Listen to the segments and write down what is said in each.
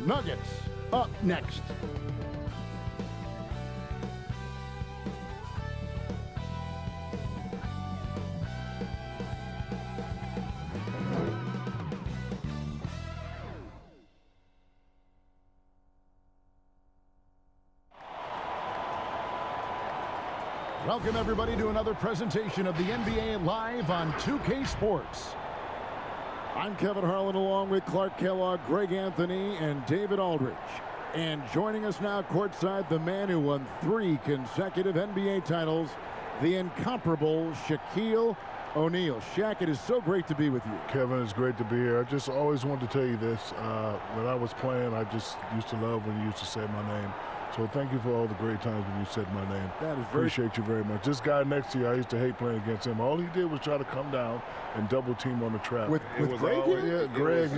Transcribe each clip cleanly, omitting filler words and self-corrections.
Nuggets up next. Welcome, everybody, to another presentation of the NBA Live on 2K Sports. I'm Kevin Harlan, along with Clark Kellogg, Greg Anthony, and David Aldridge. And joining us now courtside, the man who won 3 consecutive NBA titles, the incomparable Shaquille O'Neal. Shaq, it is so great to be with you. Kevin, it's great to be here. I just always wanted to tell you this. When I was playing, I just used to love when you used to say my name. So thank you for all the great times when you said my name. That is Appreciate you very much. This guy next to you, I used to hate playing against him. All he did was try to come down and double team on the trap. With Greg here? Yeah, Greg,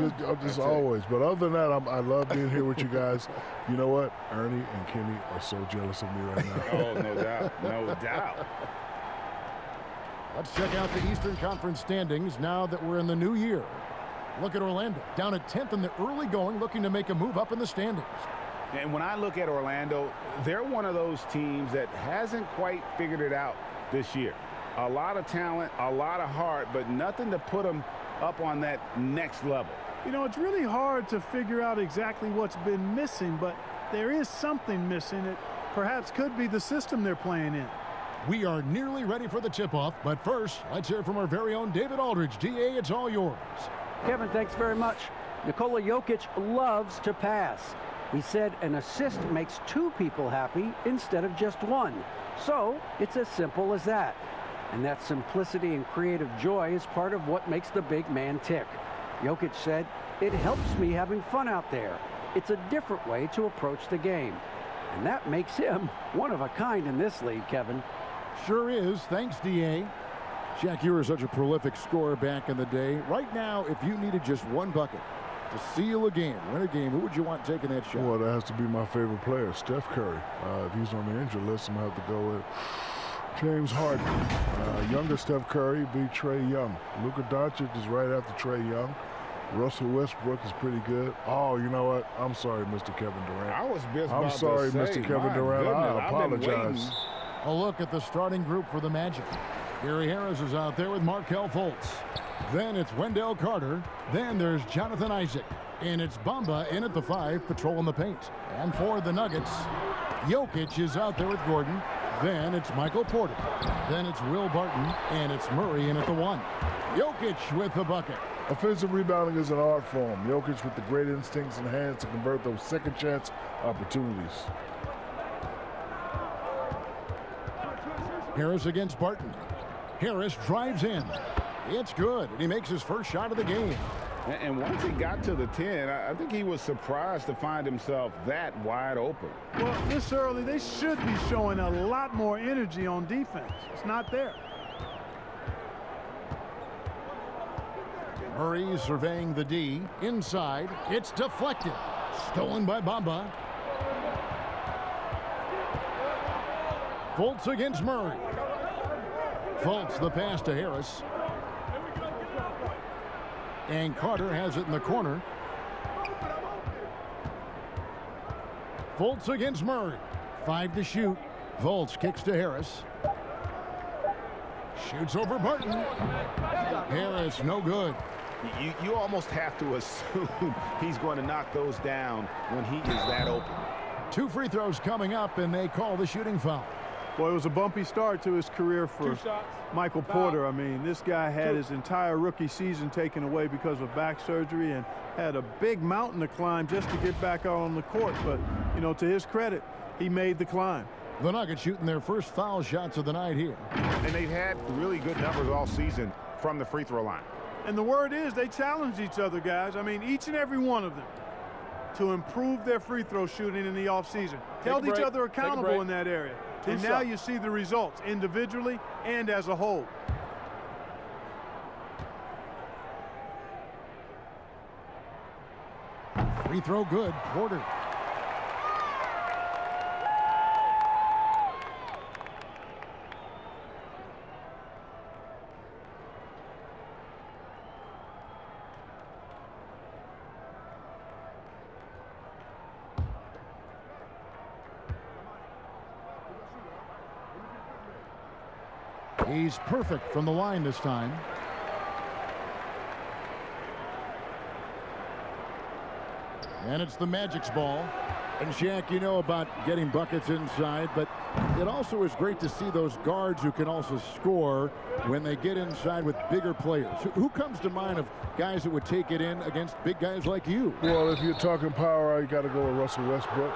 just always. But other than that, I love being here with you guys. You know what? Ernie and Kenny are so jealous of me right now. Oh, no doubt. No doubt. Let's check out the Eastern Conference standings now that we're in the new year. Look at Orlando, down at 10th in the early going, looking to make a move up in the standings. And when I look at Orlando, they're one of those teams that hasn't quite figured it out this year. A lot of talent, a lot of heart, but nothing to put them up on that next level. You know, it's really hard to figure out exactly what's been missing, but there is something missing. It perhaps could be the system they're playing in. We are nearly ready for the tip-off, but first, let's hear from our very own David Aldridge. DA, it's all yours. Kevin, thanks very much. Nikola Jokic loves to pass. He said an assist makes 2 people happy instead of just 1. So it's as simple as that. And that simplicity and creative joy is part of what makes the big man tick. Jokic said, "It helps me having fun out there. It's a different way to approach the game." And that makes him one of a kind in this league, Kevin. Sure is. Thanks, DA. Shaq, you were such a prolific scorer back in the day. Right now, if you needed just 1 bucket to seal a game, win a game, who would you want taking that shot? Well, that has to be my favorite player, Steph Curry. If he's on the injury list, I'm going to have to go with James Harden. Younger Steph Curry beat Trae Young. Luka Doncic is right after Trae Young. Russell Westbrook is pretty good. Oh, you know what? I'm sorry, Mr. Kevin Durant. I was just I'm about sorry, to say, Mr. Kevin Durant. goodness, I apologize. A look at the starting group for the Magic. Gary Harris is out there with Markelle Fultz. Then it's Wendell Carter. Then there's Jonathan Isaac. And it's Bamba in at the 5, patrolling the paint. And for the Nuggets, Jokic is out there with Gordon. Then it's Michael Porter. Then it's Will Barton. And it's Murray in at the 1. Jokic with the bucket. Offensive rebounding is an art form. Jokic with the great instincts and hands to convert those second chance opportunities. Harris against Barton. Harris drives in. It's good, and he makes his first shot of the game. And once he got to the 10, I think he was surprised to find himself that wide open. Well, this early, they should be showing a lot more energy on defense. It's not there. Murray surveying the D. Inside, it's deflected. Stolen by Bamba. Fultz against Murray. Fultz the pass to Harris. And Carter has it in the corner. Fultz against Murray. 5 to shoot. Fultz kicks to Harris. Shoots over Barton. Harris, no good. You almost have to assume he's going to knock those down when he is that open. 2 free throws coming up, and they call the shooting foul. Well, it was a bumpy start to his career for Michael Porter. I mean, this guy had his entire rookie season taken away because of back surgery and had a big mountain to climb just to get back out on the court. But, you know, to his credit, he made the climb. The Nuggets shooting their first foul shots of the night here. And they've had really good numbers all season from the free throw line. And the word is they challenged each other, guys. I mean, each and every one of them to improve their free throw shooting in the offseason. Held each other accountable in that area. And now you see the results individually and as a whole. Free throw good. Porter. He's perfect from the line this time. And it's the Magic's ball. And Shaq, you know about getting buckets inside, but it also is great to see those guards who can also score when they get inside with bigger players. Who comes to mind of guys that would take it in against big guys like you? Well, if you're talking power, you got to go with Russell Westbrook,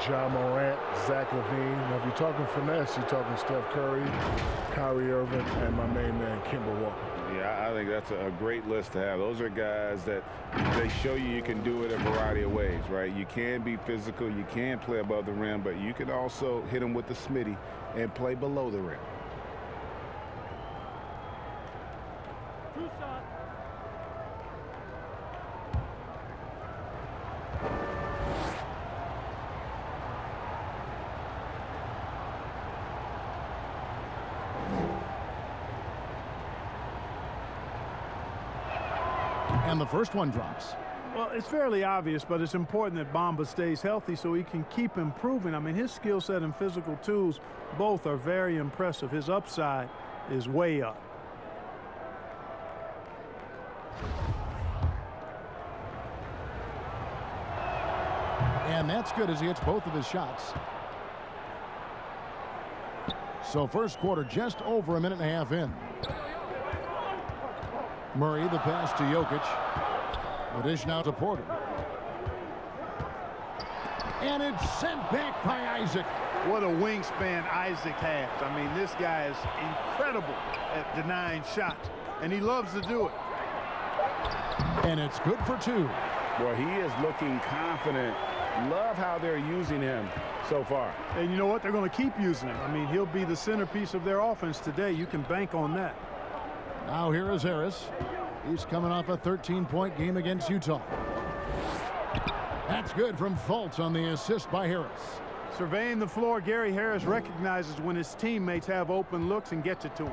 John Morant, Zach LaVine. Now, if you're talking finesse, you're talking Steph Curry, Kyrie Irving, and my main man, Kemba Walker. Yeah, I think that's a great list to have. Those are guys that they show you can do it a variety of ways, right? You can be physical, you can play above the rim, but you can also hit them with the smitty and play below the rim. And the first one drops. Well, it's fairly obvious, but it's important that Bamba stays healthy so he can keep improving. I mean, his skill set and physical tools both are very impressive. His upside is way up. And that's good as he hits both of his shots. So first quarter just over a minute and a half in. Murray, the pass to Jokic. The dish now to Porter. And it's sent back by Isaac. What a wingspan Isaac has. I mean, this guy is incredible at denying shots, and he loves to do it. And it's good for two. Well, he is looking confident. Love how they're using him so far. And you know what? They're going to keep using him. I mean, he'll be the centerpiece of their offense today. You can bank on that. Now here is Harris. He's coming off a 13-point game against Utah. That's good from Fultz on the assist by Harris. Surveying the floor, Gary Harris recognizes when his teammates have open looks and gets it to him.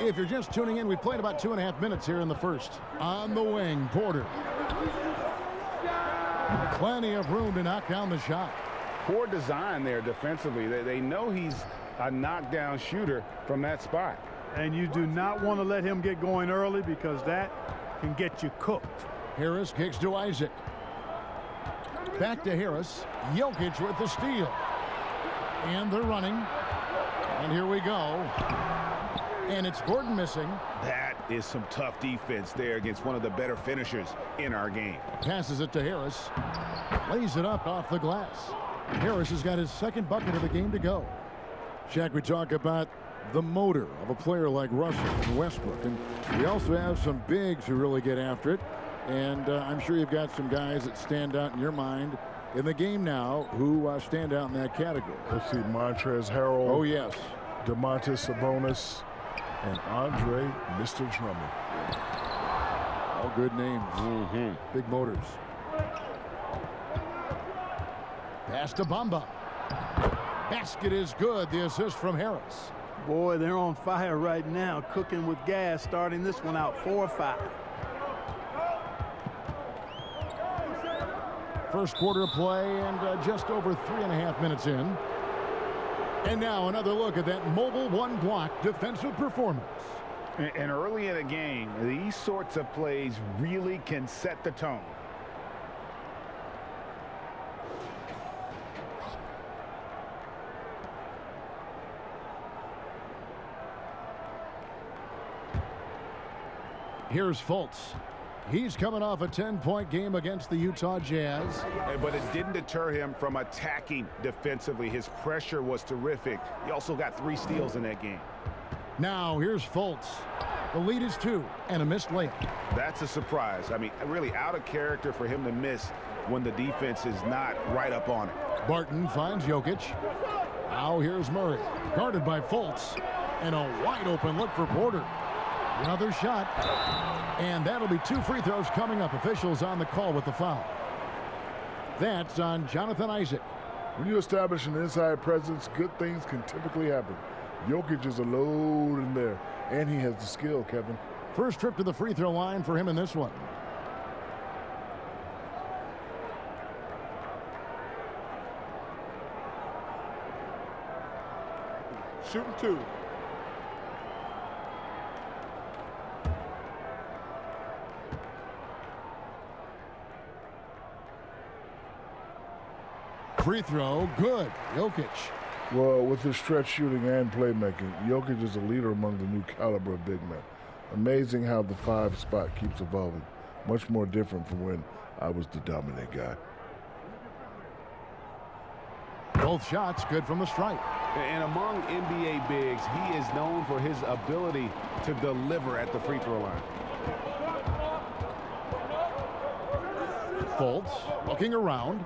If you're just tuning in, we've played about 2.5 minutes here in the first. On the wing, Porter. Plenty of room to knock down the shot. Poor design there defensively. They know he's a knockdown shooter from that spot. And you do not want to let him get going early because that can get you cooked. Harris kicks to Isaac. Back to Harris. Jokic with the steal. And they're running. And here we go. And it's Gordon missing. That is some tough defense there against one of the better finishers in our game. Passes it to Harris. Lays it up off the glass. Harris has got his second bucket of the game to go. Shaq, we talk about the motor of a player like Russell and Westbrook. And we also have some bigs who really get after it. And I'm sure you've got some guys that stand out in your mind in the game now who stand out in that category. Let's see, Montrezl Harrell. Oh, yes. Domantas Sabonis. And Andre, Mr. Drummond. All good names. Big motors. Pass to Bamba. Basket is good. The assist from Harris. Boy, they're on fire right now, cooking with gas, starting this one out 4-5. First quarter of play and just over 3.5 minutes in. And now another look at that mobile one block defensive performance. And early in a game, these sorts of plays really can set the tone. Here's Fultz. He's coming off a 10-point game against the Utah Jazz. But it didn't deter him from attacking defensively. His pressure was terrific. He also got 3 steals in that game. Now here's Fultz. The lead is 2 and a missed layup. That's a surprise. I mean, really out of character for him to miss when the defense is not right up on it. Barton finds Jokic. Now here's Murray. Guarded by Fultz. And a wide open look for Porter. Another shot. And that'll be 2 free throws coming up. Officials on the call with the foul. That's on Jonathan Isaac. When you establish an inside presence, good things can typically happen. Jokic is a load in there, and he has the skill, Kevin. First trip to the free throw line for him in this one. Shooting 2. Free throw, good. Jokic. Well, with his stretch shooting and playmaking, Jokic is a leader among the new caliber of big men. Amazing how the 5 spot keeps evolving. Much more different from when I was the dominant guy. Both shots good from the stripe. And among NBA bigs, he is known for his ability to deliver at the free throw line. Fultz looking around.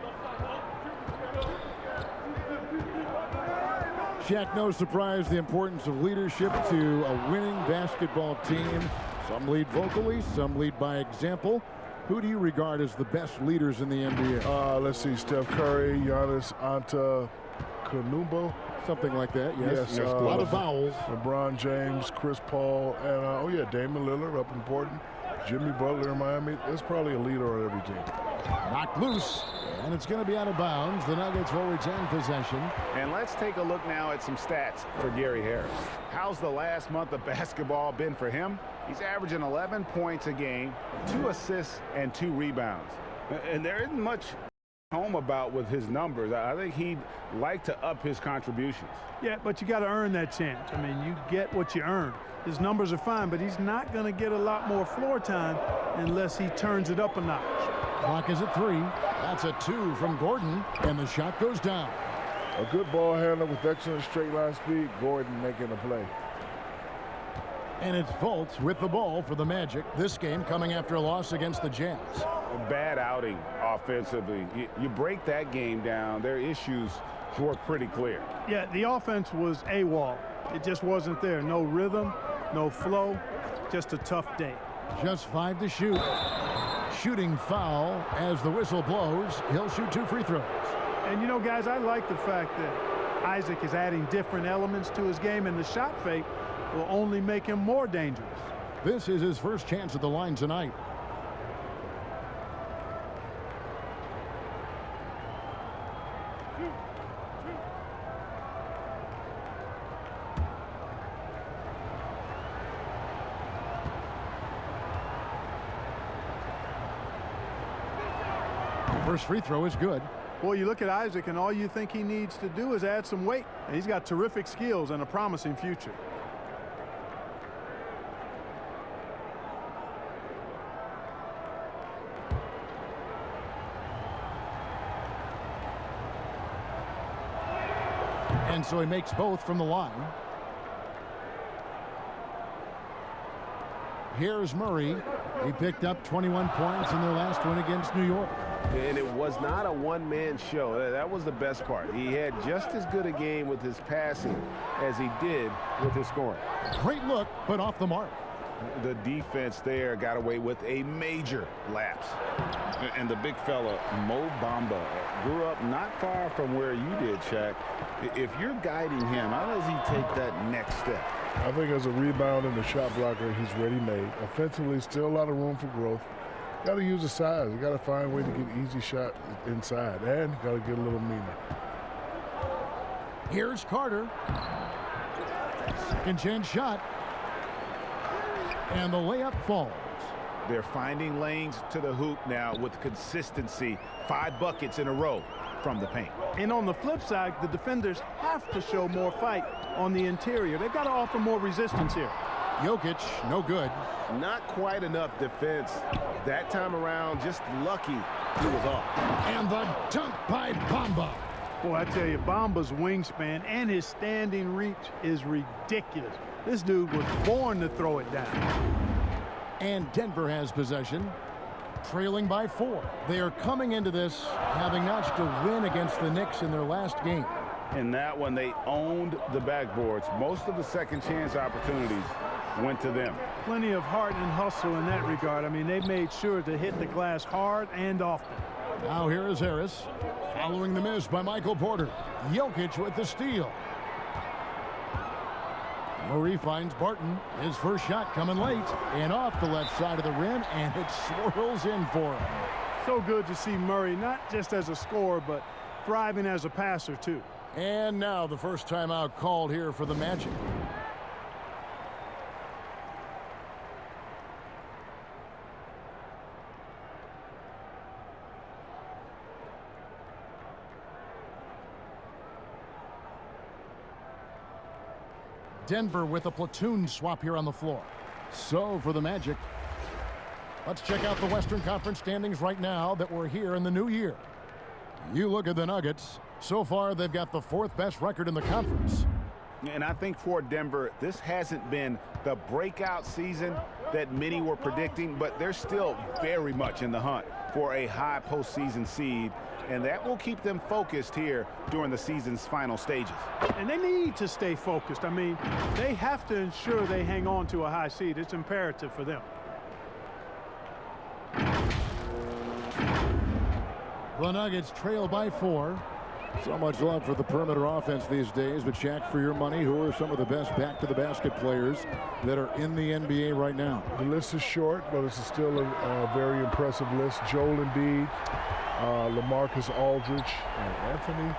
Shaq, no surprise the importance of leadership to a winning basketball team. Some lead vocally, some lead by example. Who do you regard as the best leaders in the NBA? Let's see, Steph Curry, Giannis Antetokounmpo. Something like that, yes. Yes, a lot of vowels. LeBron James, Chris Paul, and oh yeah, Damian Lillard up important. Jimmy Butler in Miami. There's probably a leader on every team. Knocked loose, and it's going to be out of bounds. The Nuggets will retain possession. And let's take a look now at some stats for Gary Harris. How's the last month of basketball been for him? He's averaging 11 points a game, 2 assists, and 2 rebounds. And there isn't much home about with his numbers. I think he'd like to up his contributions. Yeah, but you got to earn that chance. I mean, you get what you earn. His numbers are fine, but he's not going to get a lot more floor time unless he turns it up a notch. Clock is at 3. That's a 2 from Gordon, and the shot goes down. A good ball handler with excellent straight line speed. Gordon making a play. And it's Fultz with the ball for the Magic. This game coming after a loss against the Jazz. A bad outing offensively. You break that game down, their issues were pretty clear. Yeah, the offense was AWOL. It just wasn't there. No rhythm, no flow, just a tough day. Just 5 to shoot. Shooting foul as the whistle blows. He'll shoot 2 free throws. And you know, guys, I like the fact that Isaac is adding different elements to his game, and the shot fake will only make him more dangerous. This is his first chance at the line tonight. First free throw is good. Boy, you look at Isaac, and all you think he needs to do is add some weight. And he's got terrific skills and a promising future. And so he makes both from the line. Here's Murray. He picked up 21 points in their last win against New York. And it was not a one-man show. That was the best part. He had just as good a game with his passing as he did with his scoring. Great look, but off the mark. The defense there got away with a major lapse. And the big fella, Mo Bamba, grew up not far from where you did, Shaq. If you're guiding him, how does he take that next step? I think as a rebound and a shot blocker, he's ready-made. Offensively, still a lot of room for growth. Got to use the size. You got to find a way to get easy shot inside, and got to get a little meaner. Here's Carter. Second chance shot. And the layup falls. They're finding lanes to the hoop now with consistency. 5 buckets in a row from the paint. And on the flip side, the defenders have to show more fight on the interior. They've got to offer more resistance here. Jokic, no good. Not quite enough defense that time around. Just lucky he was off. And the dunk by Bamba. Boy, I tell you, Bamba's wingspan and his standing reach is ridiculous. This dude was born to throw it down. And Denver has possession, trailing by 4. They are coming into this having notched a win against the Knicks in their last game. In that one, they owned the backboards. Most of the second chance opportunities went to them. Plenty of heart and hustle in that regard. I mean, they made sure to hit the glass hard and often. Now here is Harris, following the miss by Michael Porter. Jokic with the steal. Murray finds Barton. His first shot coming late and off the left side of the rim, and it swirls in for him. So good to see Murray, not just as a scorer, but thriving as a passer, too. And now the first timeout called here for the Magic. Denver with a platoon swap here on the floor. So for the Magic, let's check out the Western Conference standings right now that we're here in the new year. You look at the Nuggets. So far, they've got the 4th best record in the conference. And I think for Denver, this hasn't been the breakout season that many were predicting, but they're still very much in the hunt for a high postseason seed, and that will keep them focused here during the season's final stages. And they need to stay focused. I mean, they have to ensure they hang on to a high seed. It's imperative for them. The Nuggets trail by 4. So much love for the perimeter offense these days, but Shaq, for your money, who are some of the best back-to-the-basket players that are in the NBA right now? The list is short, but it's still a very impressive list. Joel Embiid, LaMarcus Aldridge, and Anthony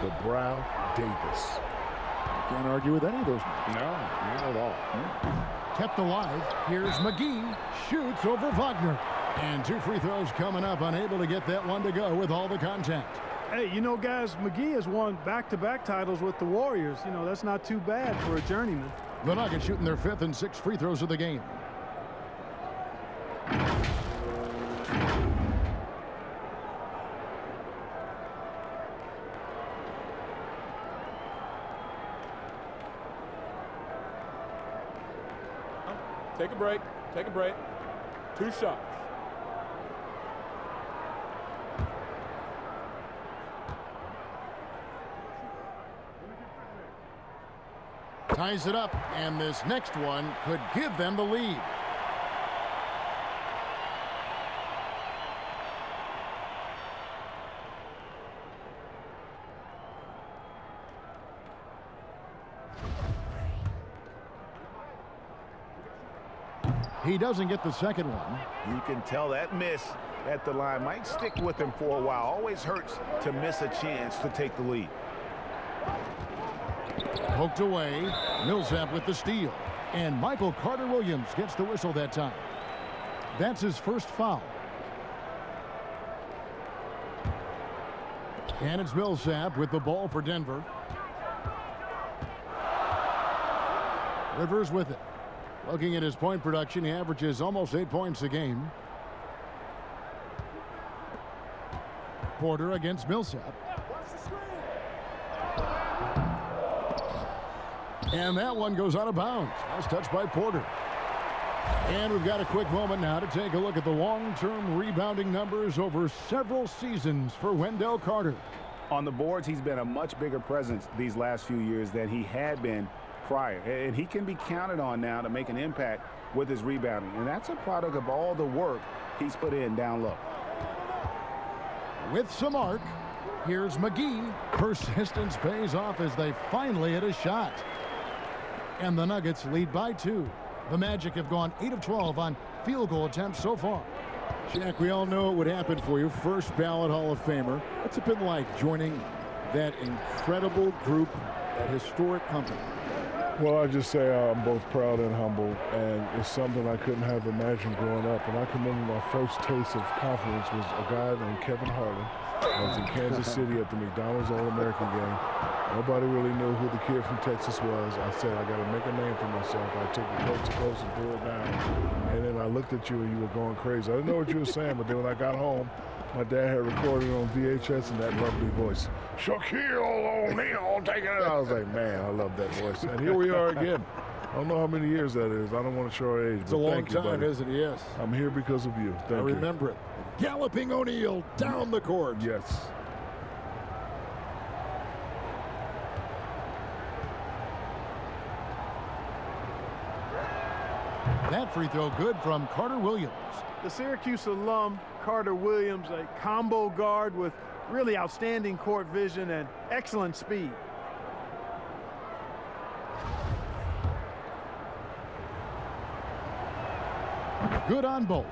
the Brow Davis. Can't argue with any of those. No, not at all. Kept alive. Here's McGee. Shoots over Wagner. And 2 free throws coming up. Unable to get that one to go with all the contact. Hey, you know, guys, McGee has won back-to-back titles with the Warriors. You know, that's not too bad for a journeyman. The Nuggets shooting their 5th and 6th free throws of the game. Take a break. Take a break. 2 shots. Ties it up, and this next one could give them the lead. He doesn't get the second one. You can tell that miss at the line might stick with him for a while. Always hurts to miss a chance to take the lead. Poked away. Millsap with the steal. And Michael Carter-Williams gets the whistle that time. That's his first foul. And it's Millsap with the ball for Denver. Rivers with it. Looking at his point production, he averages almost 8 points a game. Porter against Millsap. And that one goes out of bounds. That's touched by Porter. And we've got a quick moment now to take a look at the long-term rebounding numbers over several seasons for Wendell Carter. On the boards, he's been a much bigger presence these last few years than he had been prior. And he can be counted on now to make an impact with his rebounding. And that's a product of all the work he's put in down low. With some arc, here's McGee. Persistence pays off as they finally hit a shot. And the Nuggets lead by 2. The Magic have gone 8 of 12 on field goal attempts so far. Shaq, we all know it would happen for you. First ballot Hall of Famer. What's it been like joining that incredible group, that historic company? Well, I just say I'm both proud and humble, and it's something I couldn't have imagined growing up. And I can remember my first taste of confidence was a guy named Kevin Harlan. I was in Kansas City at the McDonald's All-American game. Nobody really knew who the kid from Texas was. I said, I got to make a name for myself. I took it coast to coast and threw it down. And then I looked at you and you were going crazy. I didn't know what you were saying, but then when I got home, my dad had recorded on VHS in that lovely voice. Shaquille O'Neal taking it. I was like, man, I love that voice. And here we are again. I don't know how many years that is. I don't want to show our age. It's a long time, isn't it? Yes. I'm here because of you. Thank you. I remember it. Galloping O'Neal down the court. Yes. That free throw good from Carter-Williams. The Syracuse alum, Carter-Williams, a combo guard with really outstanding court vision and excellent speed. Good on both.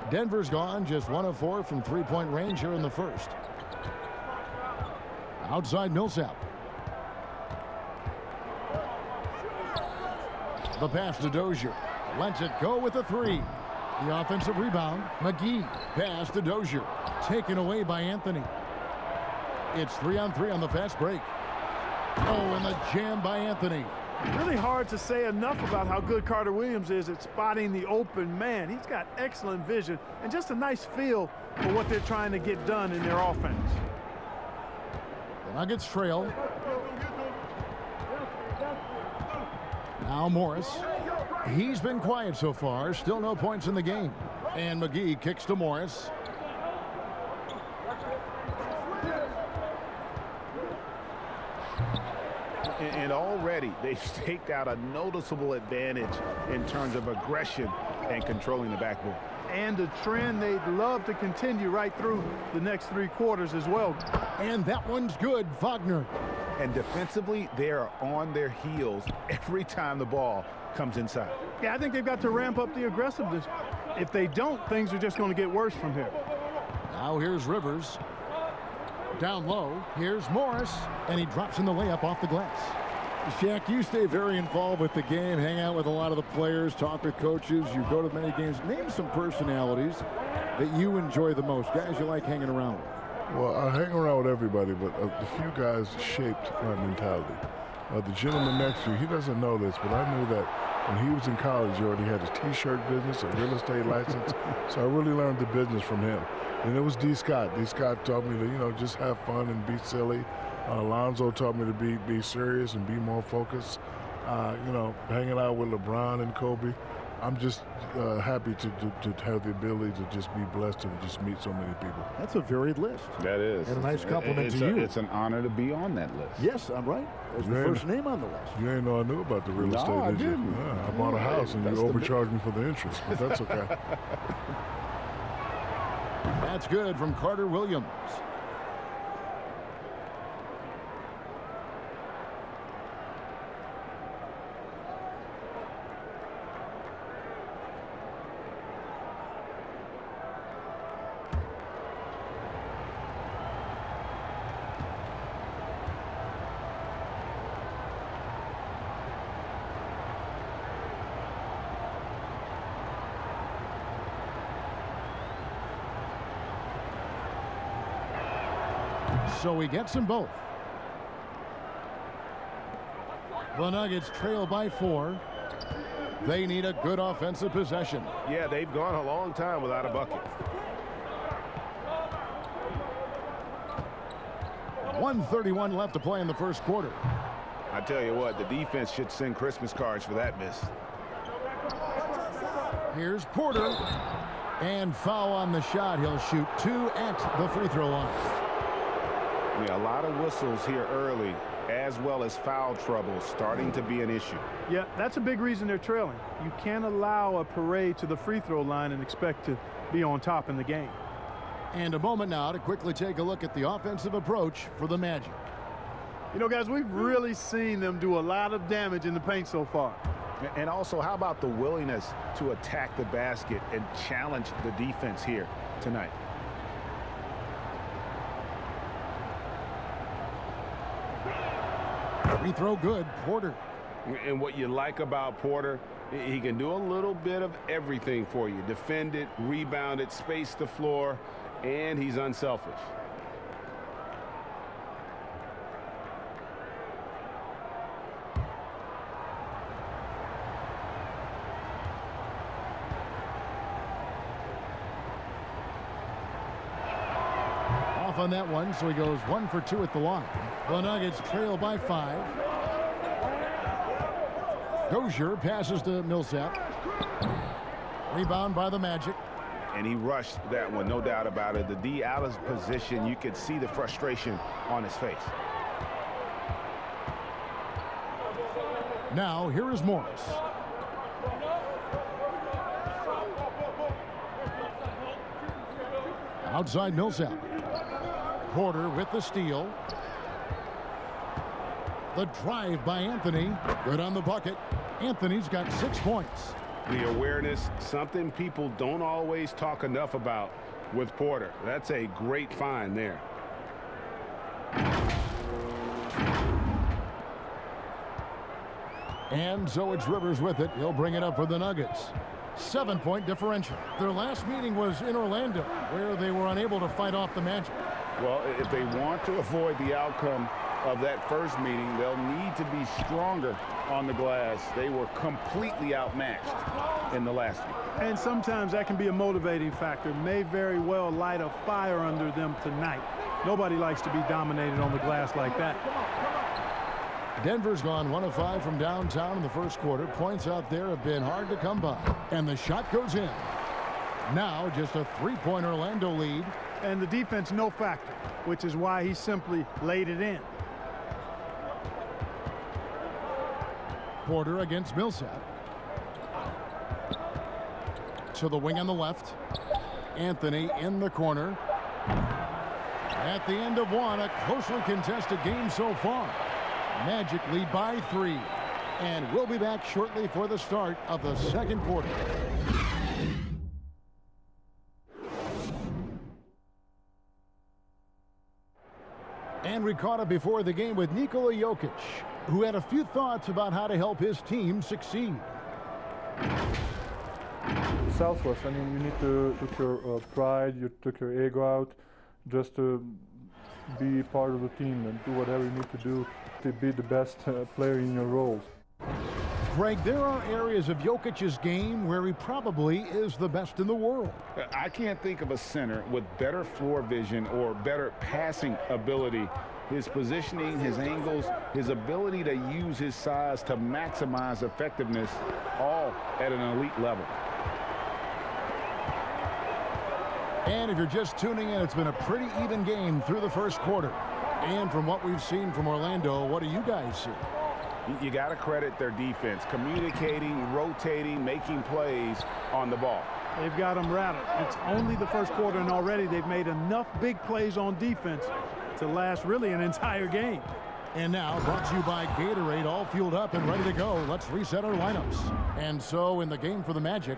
Denver's gone just 1 of 4 from three-point range here in the first. Outside Millsap. The pass to Dozier. Lets it go with a three. The offensive rebound. McGee. Pass to Dozier. Taken away by Anthony. It's 3-on-3 on the fast break. Oh, and the jam by Anthony. Really hard to say enough about how good Carter Williams is at spotting the open man. He's got excellent vision and just a nice feel for what they're trying to get done in their offense. The Nuggets trail. Now Morris. He's been quiet so far. Still no points in the game. And McGee kicks to Morris. And already they've staked out a noticeable advantage in terms of aggression and controlling the backboard. And a trend they'd love to continue right through the next 3 quarters as well. And that one's good. Wagner. And defensively, they are on their heels every time the ball comes inside. Yeah, I think they've got to ramp up the aggressiveness. If they don't, things are just going to get worse from here. Now here's Rivers. Down low, here's Morris, and he drops in the layup off the glass. Shaq, you stay very involved with the game, hang out with a lot of the players, talk with coaches, you go to many games. Name some personalities that you enjoy the most, guys you like hanging around with. Well, I hang around with everybody, but the few guys shaped my mentality. The gentleman next to you, he doesn't know this, but I knew that when he was in college, he already had a T-shirt business, a real estate license, so I really learned the business from him. And it was D. Scott. D. Scott taught me to, just have fun and be silly. Alonzo taught me to be serious and be more focused. Hanging out with LeBron and Kobe. I'm just happy to have the ability to just be blessed and just meet so many people. That's a varied list. That is. And a nice compliment to you. It's an honor to be on that list. Yes, I'm right. That's the first name on the list. You ain't know I knew about the real estate, I did you? didn't. Yeah, I bought a house and you overcharged me for the interest, but that's okay. That's good from Carter Williams. So he gets them both. The Nuggets trail by 4. They need a good offensive possession. Yeah, they've gone a long time without a bucket. 1:31 left to play in the first quarter. I tell you what, the defense should send Christmas cards for that miss. Here's Porter. And foul on the shot. He'll shoot 2 at the free throw line. Yeah, a lot of whistles here early, as well as foul trouble starting to be an issue. Yeah, that's a big reason they're trailing. You can't allow a parade to the free throw line and expect to be on top in the game. And a moment now to quickly take a look at the offensive approach for the Magic. Guys, we've really seen them do a lot of damage in the paint so far. And also, how about the willingness to attack the basket and challenge the defense here tonight? Free throw good. Porter. And what you like about Porter, he can do a little bit of everything for you. Defend it, rebound it, space the floor, and he's unselfish. Off on that one, so he goes 1 for 2 at the line. The Nuggets trail by 5. Dozier passes to Millsap. Rebound by the Magic. And he rushed that one, no doubt about it. The D out of position, you could see the frustration on his face. Now, here is Morris. Outside Millsap. Porter with the steal. The drive by Anthony. Good on the bucket. Anthony's got 6 points. The awareness, something people don't always talk enough about with Porter. That's a great find there. And so it's Rivers with it. He'll bring it up for the Nuggets. 7-point differential. Their last meeting was in Orlando, where they were unable to fight off the Magic. Well, if they want to avoid the outcome of that first meeting, they'll need to be stronger on the glass. They were completely outmatched in the last one. And sometimes that can be a motivating factor. May very well light a fire under them tonight. Nobody likes to be dominated on the glass like that. Denver's gone 1 of 5 from downtown in the first quarter. Points out there have been hard to come by. And the shot goes in. Now just a 3-point Orlando lead. And the defense no factor, which is why he simply laid it in. Porter against Millsap. To the wing on the left. Anthony in the corner. At the end of one, a closely contested game so far. Magic lead by 3. And we'll be back shortly for the start of the second quarter. And we caught up before the game with Nikola Jokic, who had a few thoughts about how to help his team succeed. Selfless. I mean, you need to took your pride, you took your ego out, just to be part of the team and do whatever you need to do to be the best player in your roles. Greg, there are areas of Jokic's game where he probably is the best in the world. I can't think of a center with better floor vision or better passing ability. His positioning, his angles, his ability to use his size to maximize effectiveness, all at an elite level. And if you're just tuning in, it's been a pretty even game through the first quarter. And from what we've seen from Orlando, what do you guys see? You got to credit their defense, communicating, rotating, making plays on the ball. They've got them rattled. It's only the first quarter, and already they've made enough big plays on defense to last really an entire game. And now, brought to you by Gatorade, all fueled up and ready to go. Let's reset our lineups. And so, in the game for the Magic,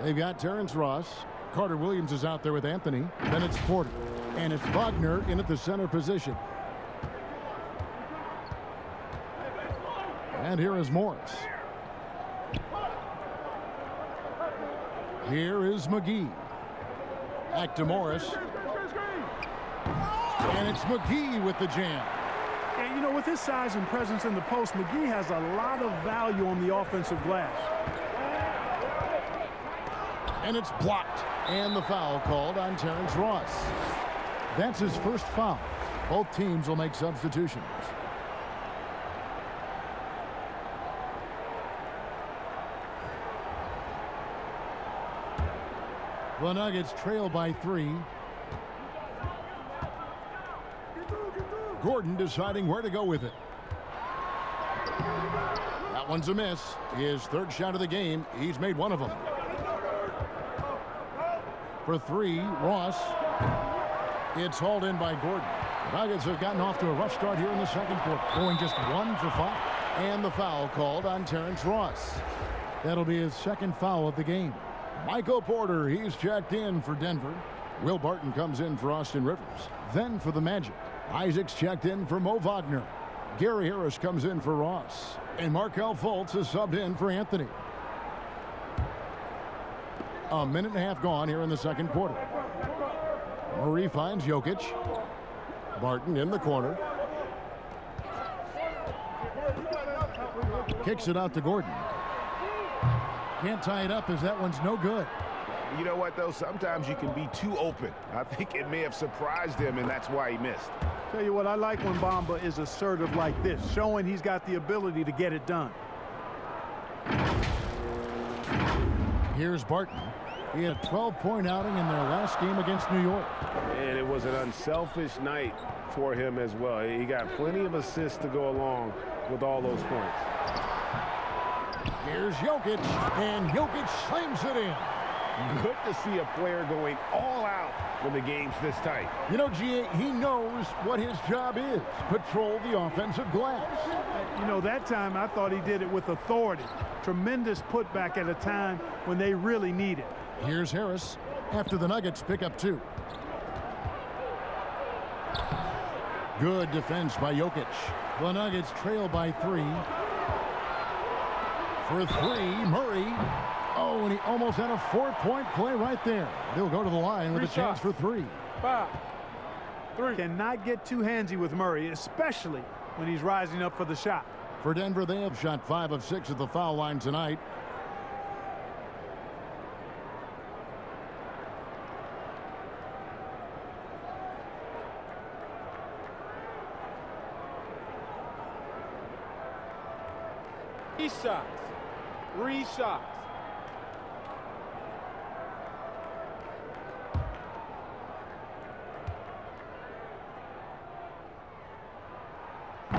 they've got Terrence Ross. Carter Williams is out there with Anthony. Then it's Porter. And it's Wagner in at the center position. And here is Morris. Here is McGee. Back to Morris. And it's McGee with the jam. And, you know, with his size and presence in the post, McGee has a lot of value on the offensive glass. And it's blocked. And the foul called on Terrence Ross. That's his first foul. Both teams will make substitutions. The Nuggets trail by 3. Gordon deciding where to go with it. That one's a miss. His third shot of the game. He's made one of them. For 3, Ross. It's hauled in by Gordon. The Nuggets have gotten off to a rough start here in the second quarter, going just 1 for 5. And the foul called on Terrence Ross. That'll be his second foul of the game. Michael Porter, he's checked in for Denver. Will Barton comes in for Austin Rivers. Then for the Magic, Isaac's checked in for Mo Wagner. Gary Harris comes in for Ross. And Markelle Fultz is subbed in for Anthony. A minute and a half gone here in the second quarter. Murray finds Jokic. Barton in the corner. Kicks it out to Gordon. Can't tie it up as that one's no good. You know what, though? Sometimes you can be too open. I think it may have surprised him, and that's why he missed. Tell you what, I like when Bamba is assertive like this, showing he's got the ability to get it done. Here's Barton. He had a 12-point outing in their last game against New York. And it was an unselfish night for him as well. He got plenty of assists to go along with all those points. Here's Jokic, and Jokic slams it in. Good to see a player going all out when the game's this tight. You know, G.A., he knows what his job is. Patrol the offensive glass. You know, that time I thought he did it with authority. Tremendous putback at a time when they really need it. Here's Harris after the Nuggets pick up 2. Good defense by Jokic. The Nuggets trail by 3. For 3, Murray. Oh, and he almost had a 4-point play right there. He'll go to the line with a chance for 3. 5, 3. Cannot get too handsy with Murray, especially when he's rising up for the shot. For Denver, they have shot 5 of 6 at the foul line tonight. Shots. 3 shots.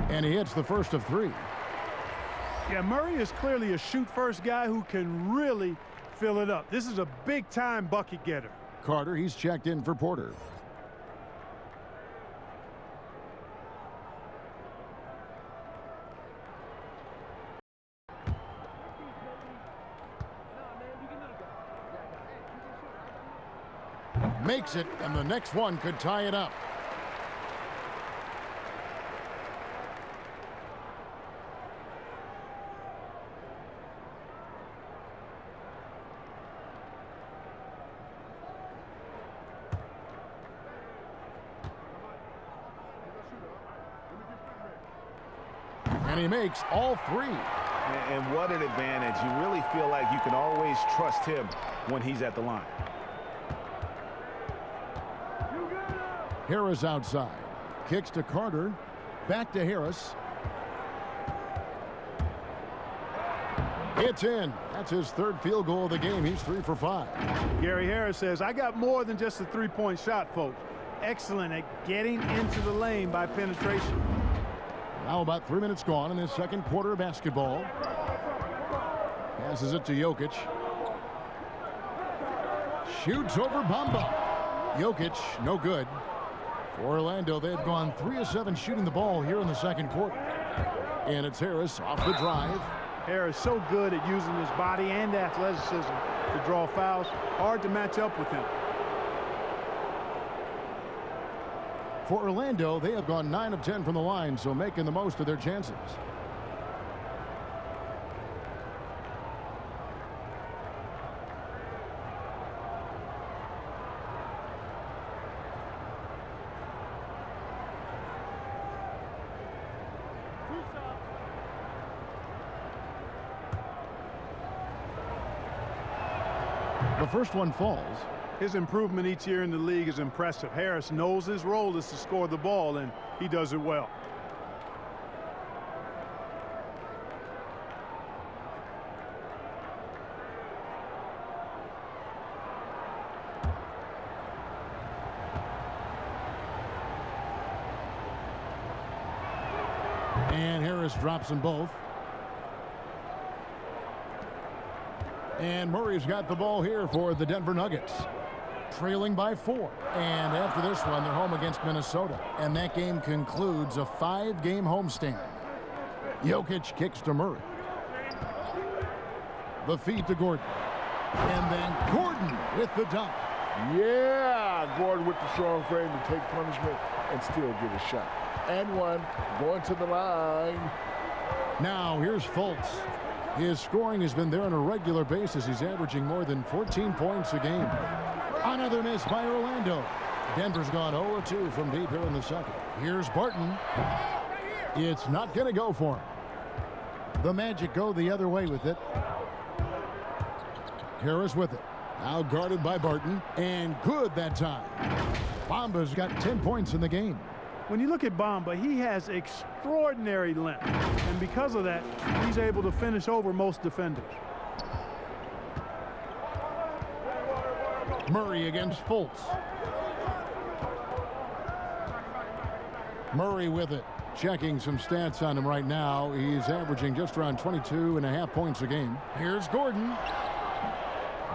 And he hits the first of 3. Yeah, Murray is clearly a shoot-first guy who can really fill it up. This is a big-time bucket getter. Carter, he's checked in for Porter. Makes it, and the next one could tie it up. And he makes all 3. And what an advantage. You really feel like you can always trust him when he's at the line. Harris outside. Kicks to Carter. Back to Harris. It's in. That's his 3rd field goal of the game. He's 3 for 5. Gary Harris says, I got more than just a 3-point shot, folks. Excellent at getting into the lane by penetration. Now about 3 minutes gone in this second quarter of basketball. Passes it to Jokic. Shoots over Bamba. Jokic, no good. For Orlando, they've gone 3 of 7 shooting the ball here in the second quarter. And it's Harris off the drive. Harris so good at using his body and athleticism to draw fouls. Hard to match up with him. For Orlando, they have gone 9 of 10 from the line, so making the most of their chances. The first one falls. His improvement each year in the league is impressive. Harris knows his role is to score the ball, and he does it well. And Harris drops them both. And Murray's got the ball here for the Denver Nuggets. Trailing by 4. And after this one, they're home against Minnesota. And that game concludes a 5-game homestand. Jokic kicks to Murray. The feed to Gordon. And then Gordon with the dunk. Yeah, Gordon with the strong frame to take punishment and still get a shot. And one, going to the line. Now here's Fultz. His scoring has been there on a regular basis. He's averaging more than 14 points a game. Another miss by Orlando. Denver's gone 0-2 from deep here in the second. Here's Barton. It's not going to go for him. The Magic go the other way with it. Harris with it. Now guarded by Barton. And good that time. Bamba's got 10 points in the game. When you look at Bamba, he has extraordinary length. And because of that, he's able to finish over most defenders. Murray against Fultz. Murray with it. Checking some stats on him right now. He's averaging just around 22.5 points a game. Here's Gordon.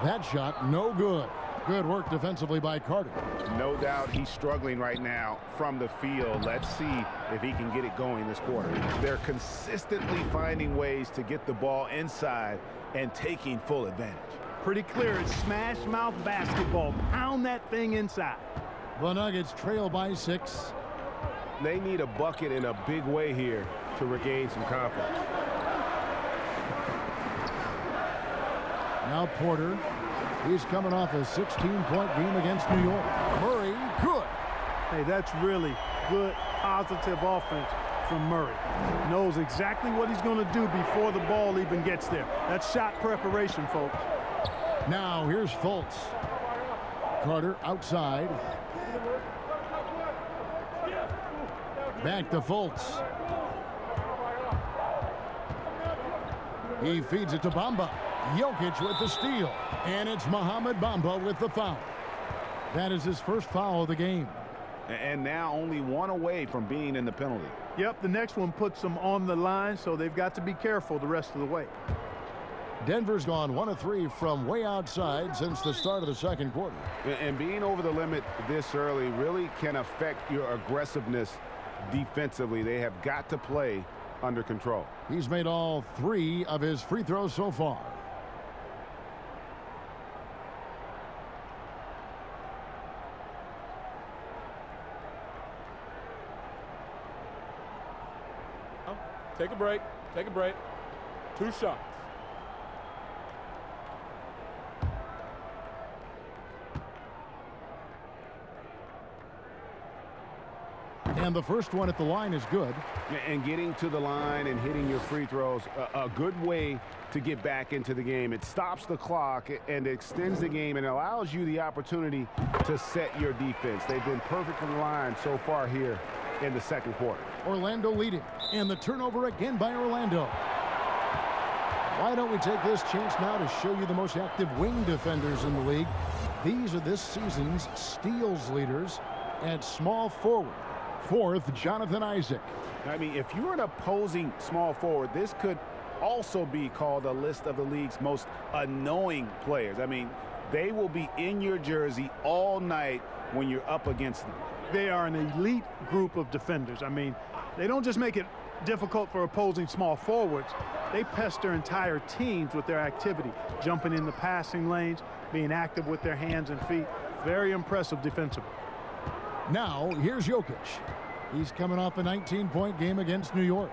That shot, no good. Good work defensively by Carter. No doubt he's struggling right now from the field. Let's see if he can get it going this quarter. They're consistently finding ways to get the ball inside and taking full advantage. Pretty clear. It's smash mouth basketball. Pound that thing inside. The Nuggets trail by 6. They need a bucket in a big way here to regain some confidence. Now Porter. He's coming off a 16-point game against New York. Murray, good. Hey, that's really good, positive offense from Murray. Knows exactly what he's going to do before the ball even gets there. That's shot preparation, folks. Now here's Fultz. Carter outside. Back to Fultz. He feeds it to Bamba. Jokic with the steal. And it's Mohamed Bamba with the foul. That is his first foul of the game. And now only one away from being in the penalty. Yep, the next one puts them on the line, so they've got to be careful the rest of the way. Denver's gone 1 of 3 from way outside since the start of the second quarter. And being over the limit this early really can affect your aggressiveness defensively. They have got to play under control. He's made all 3 of his free throws so far. Take a break. Take a break. 2 shots. And the first one at the line is good. And getting to the line and hitting your free throws, a good way to get back into the game. It stops the clock and extends the game and allows you the opportunity to set your defense. They've been perfect from the line so far here in the second quarter. Orlando leading, and the turnover again by Orlando. Why don't we take this chance now to show you the most active wing defenders in the league? These are this season's steals leaders at small forward. 4th, Jonathan Isaac. I mean, if you're an opposing small forward, this could also be called a list of the league's most annoying players. I mean, they will be in your jersey all night when you're up against them. They are an elite group of defenders. I mean, they don't just make it difficult for opposing small forwards. They pester entire teams with their activity, jumping in the passing lanes, being active with their hands and feet. Very impressive defensively. Now, here's Jokic. He's coming off a 19-point game against New York.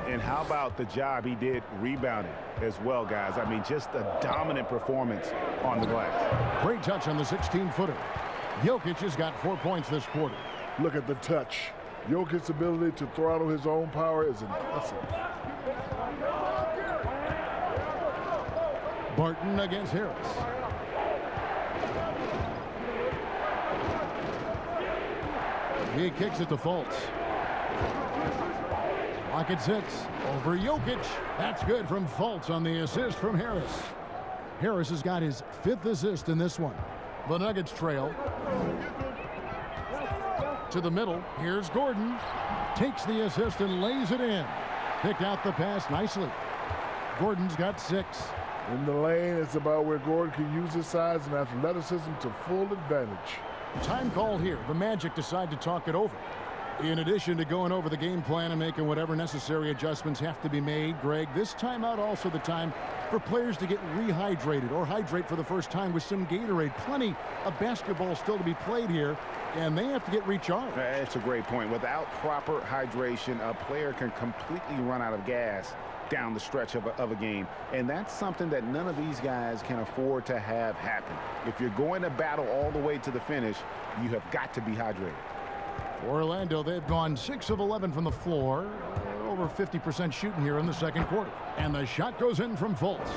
And how about the job he did rebounding as well, guys? I mean, just a dominant performance on the glass. Great touch on the 16-footer. Jokic has got 4 points this quarter. Look at the touch. Jokic's ability to throttle his own power is impressive. Barton against Harris. He kicks it to Fultz. Clock at 6. Over Jokic. That's good from Fultz on the assist from Harris. Harris has got his 5th assist in this one. The Nuggets trail. To the middle. Here's Gordon. Takes the assist and lays it in. Picked out the pass nicely. Gordon's got 6. In the lane, it's about where Gordon can use his size and athleticism to full advantage. Time call here. The Magic decide to talk it over. In addition to going over the game plan and making whatever necessary adjustments have to be made, Greg, this timeout also the time for players to get rehydrated or hydrate for the first time with some Gatorade. Plenty of basketball still to be played here, and they have to get recharged. That's a great point. Without proper hydration, a player can completely run out of gas down the stretch of a game, and that's something that none of these guys can afford to have happen. If you're going to battle all the way to the finish, you have got to be hydrated. Orlando, they've gone 6 of 11 from the floor, over 50% shooting here in the second quarter, and the shot goes in from Fultz.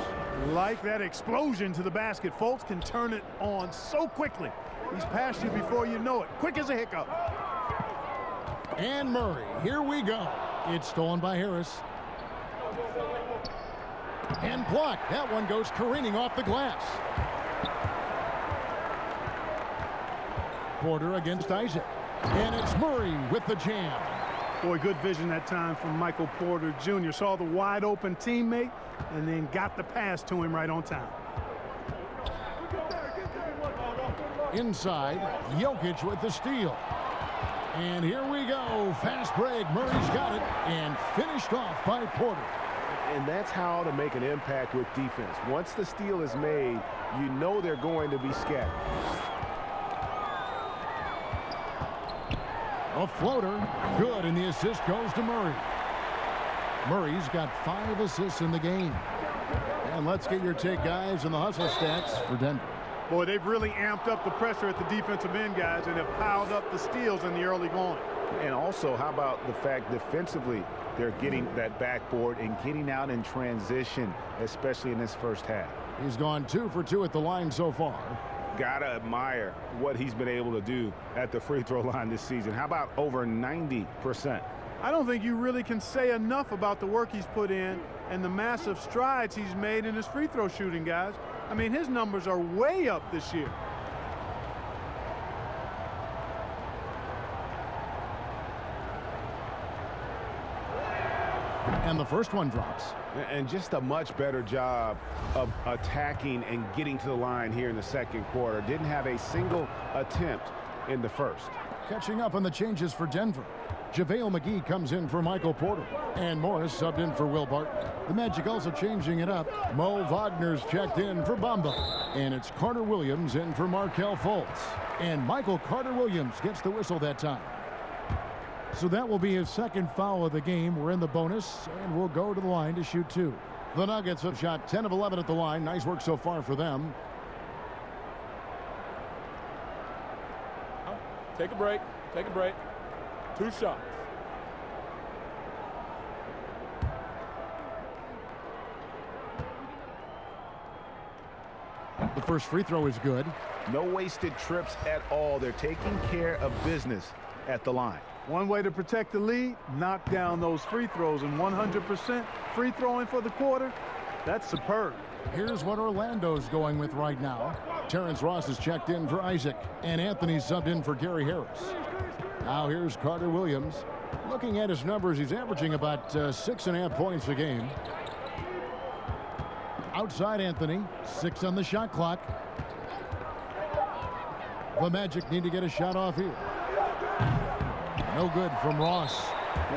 Like that explosion to the basket. Fultz can turn it on so quickly. He's past you before you know it. Quick as a hiccup. And Murray, here we go. It's stolen by Harris. And blocked. That one goes careening off the glass. Porter against Isaac. And it's Murray with the jam. Boy, good vision that time from Michael Porter Jr. Saw the wide open teammate and then got the pass to him right on time. Inside, Jokic with the steal. And here we go. Fast break. Murray's got it and finished off by Porter. And that's how to make an impact with defense. Once the steal is made, you know they're going to be scattered. A floater. Good, and the assist goes to Murray. Murray's got 5 assists in the game. And let's get your take, guys, on the hustle stats for Denver. Boy, they've really amped up the pressure at the defensive end, guys, and have piled up the steals in the early going. And also, how about the fact defensively they're getting that backboard and getting out in transition, especially in this first half. He's gone 2 for 2 at the line so far. Gotta admire what he's been able to do at the free throw line this season. How about over 90%? I don't think you really can say enough about the work he's put in and the massive strides he's made in his free throw shooting, guys. I mean, his numbers are way up this year. And the first one drops. And just a much better job of attacking and getting to the line here in the second quarter. Didn't have a single attempt in the first. Catching up on the changes for Denver. JaVale McGee comes in for Michael Porter. And Morris subbed in for Will Barton. The Magic also changing it up. Mo Wagner's checked in for Bamba. And it's Carter Williams in for Markelle Fultz. And Michael Carter Williams gets the whistle that time. So that will be his second foul of the game. We're in the bonus, and we'll go to the line to shoot 2. The Nuggets have shot 10 of 11 at the line. Nice work so far for them. Take a break. Take a break. 2 shots. The first free throw is good. No wasted trips at all. They're taking care of business at the line. One way to protect the lead, knock down those free throws, and 100% free throwing for the quarter, that's superb. Here's what Orlando's going with right now. Terrence Ross is checked in for Isaac, and Anthony subbed in for Gary Harris. Now here's Carter Williams. Looking at his numbers, he's averaging about 6.5 points a game. Outside Anthony, 6 on the shot clock. The Magic need to get a shot off here. No good from Ross.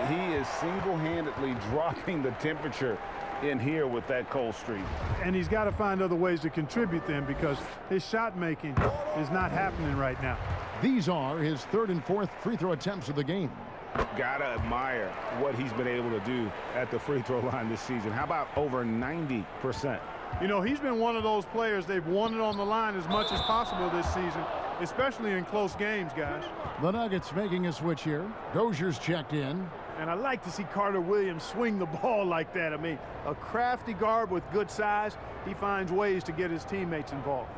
He is single-handedly dropping the temperature in here with that cold streak. And he's got to find other ways to contribute then, because his shot making is not happening right now. These are his 3rd and 4th free throw attempts of the game. Gotta admire what he's been able to do at the free throw line this season. How about over 90%? You know, he's been one of those players they've wanted on the line as much as possible this season, especially in close games, guys. The Nuggets making a switch here. Dozier's checked in. And I like to see Carter Williams swing the ball like that. I mean, a crafty guard with good size. He finds ways to get his teammates involved.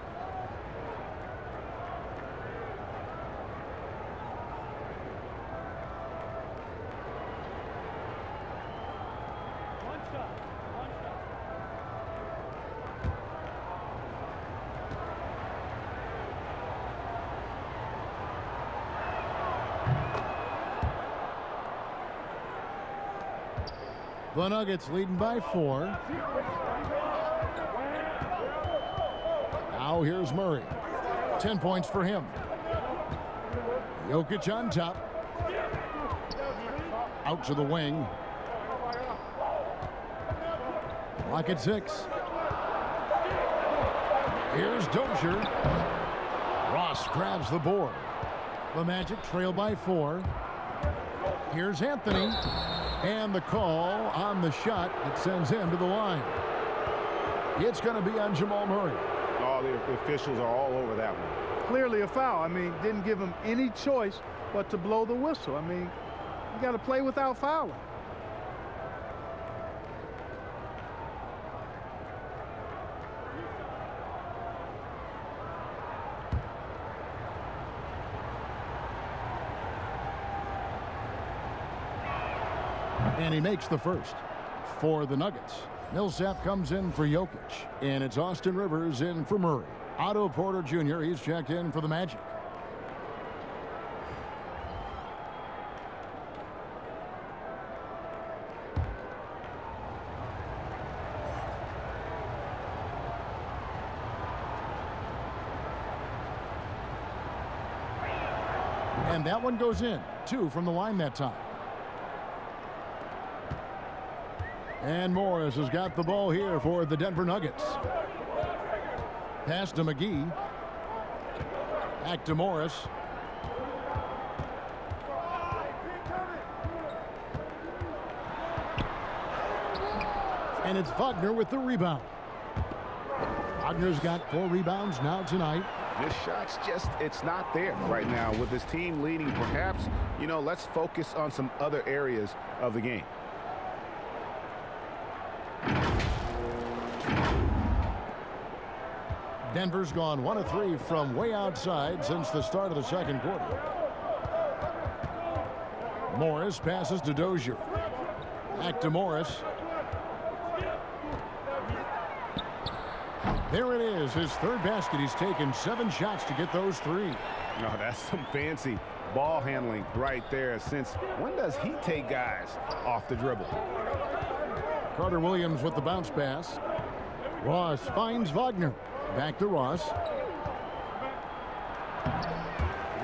The Nuggets leading by 4. Now here's Murray. 10 points for him. Jokic on top. Out to the wing. Clock at 6. Here's Dozier. Ross grabs the board. The Magic trail by 4. Here's Anthony. And the call on the shot that sends him to the line. It's going to be on Jamal Murray. Oh, the officials are all over that one. Clearly a foul. I mean, didn't give him any choice but to blow the whistle. I mean, you got to play without fouling. And he makes the first for the Nuggets. Millsap comes in for Jokic. And it's Austin Rivers in for Murray. Otto Porter Jr., he's checked in for the Magic. And that one goes in. 2 from the line that time. And Morris has got the ball here for the Denver Nuggets. Pass to McGee. Back to Morris. And it's Wagner with the rebound. Wagner's got 4 rebounds now tonight. This shot's just, it's not there right now with his team leading. Perhaps, you know, let's focus on some other areas of the game. Denver's gone 1 of 3 from way outside since the start of the second quarter. Morris passes to Dozier. Back to Morris. There it is, his 3rd basket. He's taken 7 shots to get those 3. No, that's some fancy ball handling right there. Since when does he take guys off the dribble? Carter Williams with the bounce pass. Ross finds Wagner. Back to Ross.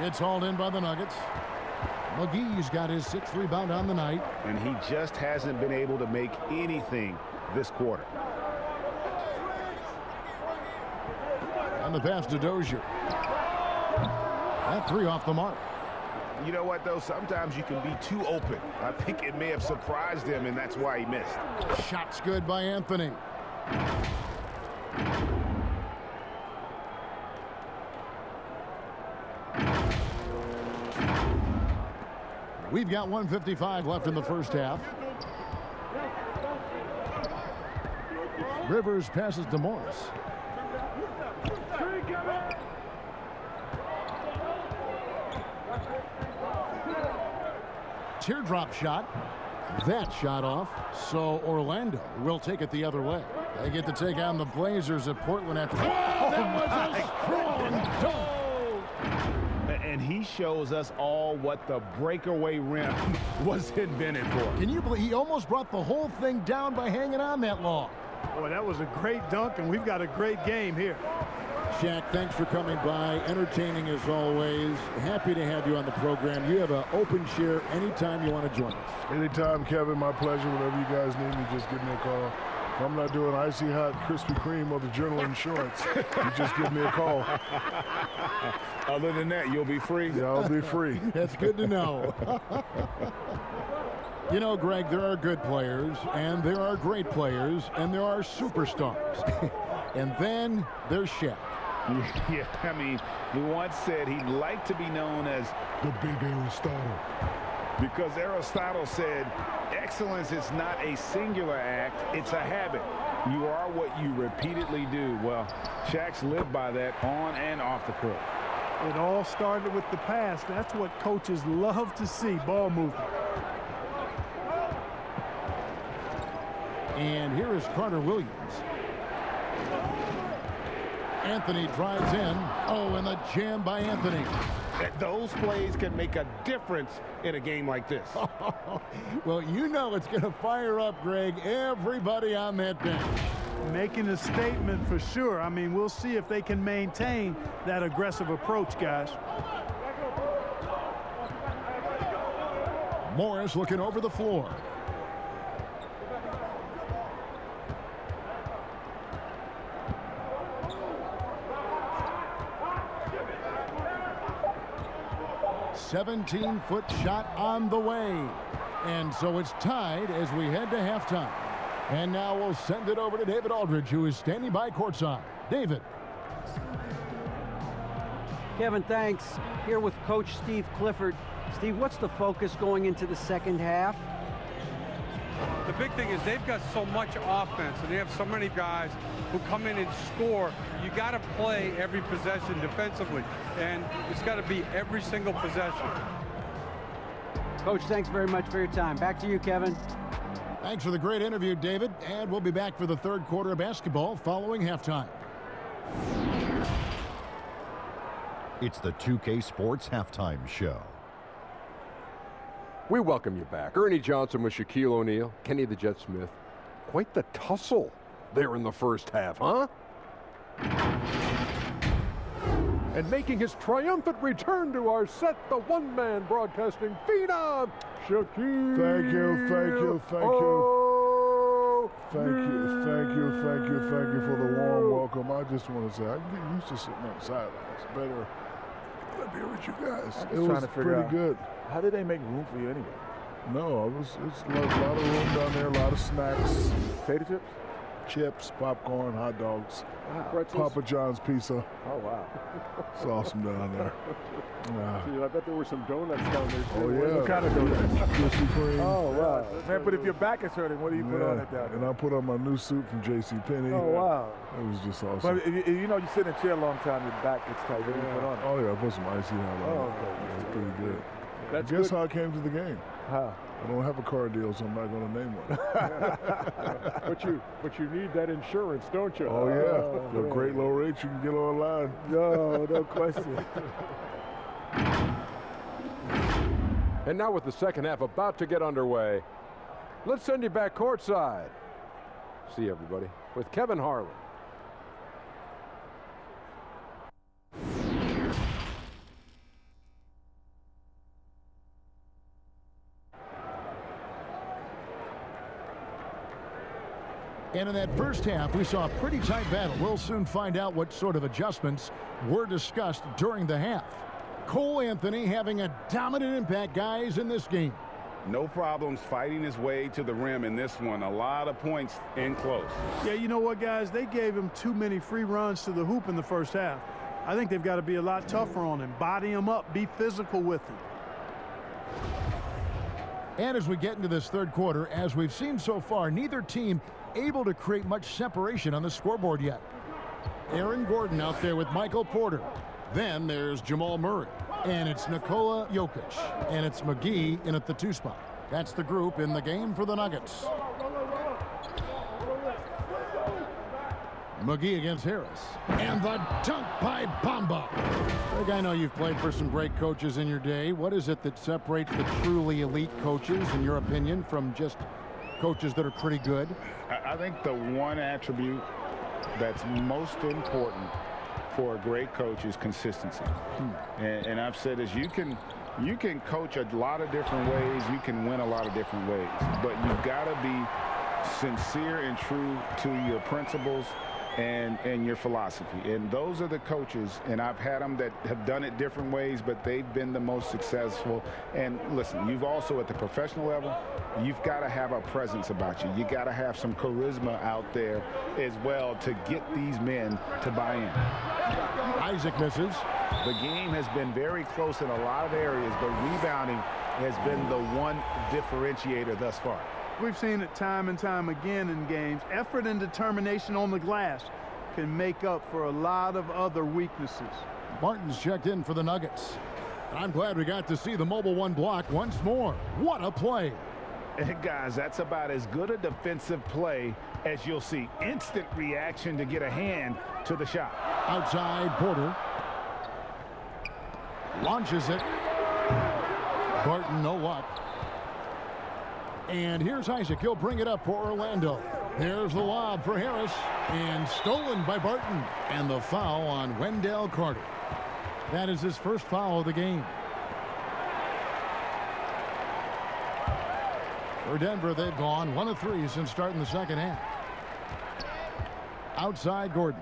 It's hauled in by the Nuggets. McGee's got his 6th rebound on the night. And he just hasn't been able to make anything this quarter. And the pass to Dozier. That 3 off the mark. You know what, though? Sometimes you can be too open. I think it may have surprised him, and that's why he missed. Shot's good by Anthony. We've got 1:55 left in the first half. Rivers passes to Morris. Teardrop shot. That shot off. So Orlando will take it the other way. They get to take on the Blazers at Portland after. Oh, that was a strong dunk. And he shows us all what the breakaway rim was invented for. Can you believe he almost brought the whole thing down by hanging on that long? Boy, that was a great dunk, and we've got a great game here. Shaq, thanks for coming by. Entertaining as always. Happy to have you on the program. You have an open chair anytime you want to join us. Anytime, Kevin. My pleasure. Whenever you guys need me, just give me a call. If I'm not doing Icy Hot, Krispy Kreme, or the General Insurance, you just give me a call. Other than that, you'll be free. Yeah, I'll be free. That's good to know. You know, Greg, there are good players, and there are great players, and there are superstars. And then there's Shaq. Yeah, I mean, he once said he'd like to be known as the big Aristotle. Because Aristotle said, excellence is not a singular act, it's a habit. You are what you repeatedly do. Well, Shaq's lived by that on and off the court. It all started with the pass. That's what coaches love to see, ball movement. And here is Carter Williams. Anthony drives in. Oh, and the jam by Anthony. Those plays can make a difference in a game like this. Well, you know it's going to fire up, Greg, everybody on that bench. Making a statement for sure. I mean, we'll see if they can maintain that aggressive approach, guys. Morris looking over the floor. "17-foot shot on the way." And so it's tied as we head to halftime. And now we'll send it over to David Aldridge, who is standing by courtside. David. Kevin, thanks. Here with Coach Steve Clifford. Steve, what's the focus going into the second half? The big thing is they've got so much offense, and they have so many guys who come in and score. You got to play every possession defensively, and it's got to be every single possession. Coach, thanks very much for your time. Back to you, Kevin. Thanks for the great interview, David. And we'll be back for the third quarter of basketball following halftime. It's the 2K Sports Halftime Show. We welcome you back. Ernie Johnson with Shaquille O'Neal, Kenny the Jet Smith. Quite the tussle there in the first half, huh? And making his triumphant return to our set, the one-man broadcasting phenom, Shaquille. Thank you, thank you, thank you. Thank you for the warm welcome. I just want to say, I get used to sitting on the sidelines. Better be with you guys. It was pretty good. How did they make room for you anyway? No, it's a lot of room down there, a lot of snacks. Potato chips? Chips, popcorn, hot dogs, Wow. Papa John's pizza. Oh, wow. It's awesome down there. See, I bet there were some donuts down there, too. Oh, yeah. What kind of donuts? Krispy Kreme. Oh, wow. Man, but if your back is hurting, what do you put on it down there? And I put on my new suit from JCPenney. Oh, wow. It was just awesome. But if you know you sit in a chair a long time, your back gets tight. What do you put on it? Oh, yeah, I put some icy hot on it. Oh, okay. It's pretty good. That's Guess good. how I came to the game? How? I don't have a car deal, so I'm not going to name one. But you need that insurance, don't you? Oh, yeah. The great low rates you can get online. No question. And now with the second half about to get underway, let's send you back courtside. See everybody with Kevin Harlan. And in that first half, we saw a pretty tight battle. We'll soon find out what sort of adjustments were discussed during the half. Cole Anthony having a dominant impact, guys, in this game. No problems fighting his way to the rim in this one. A lot of points in close. Yeah, you know what, guys? They gave him too many free runs to the hoop in the first half. I think they've got to be a lot tougher on him. Body him up. Be physical with him. And as we get into this third quarter, as we've seen so far, neither team able to create much separation on the scoreboard yet. Aaron Gordon out there with Michael Porter. Then there's Jamal Murray. And it's Nikola Jokic. And it's McGee in at the 2 spot. That's the group in the game for the Nuggets. McGee against Harris. And the dunk by Bamba. Greg, I know you've played for some great coaches in your day. What is it that separates the truly elite coaches, in your opinion, from just coaches that are pretty good? I think the one attribute that's most important for a great coach is consistency. And I've said is you can coach a lot of different ways. You can win a lot of different ways. But you've got to be sincere and true to your principles and your philosophy. And those are the coaches, and I've had them that have done it different ways, but they've been the most successful. And listen, you've also at the professional level, you've got to have a presence about you. You got to have some charisma out there as well to get these men to buy in. Isaac misses. The game has been very close in a lot of areas, but rebounding has been the one differentiator thus far. We've seen it time and time again in games. Effort and determination on the glass can make up for a lot of other weaknesses. Martin's checked in for the Nuggets. I'm glad we got to see the mobile one block once more. What a play. And guys, that's about as good a defensive play as you'll see. Instant reaction to get a hand to the shot. Outside, Porter. Launches it. Barton, no luck. And here's Isaac. He'll bring it up for Orlando. There's the lob for Harris. And stolen by Barton. And the foul on Wendell Carter. That is his first foul of the game. For Denver, they've gone 1 of 3 since starting the second half. Outside, Gordon.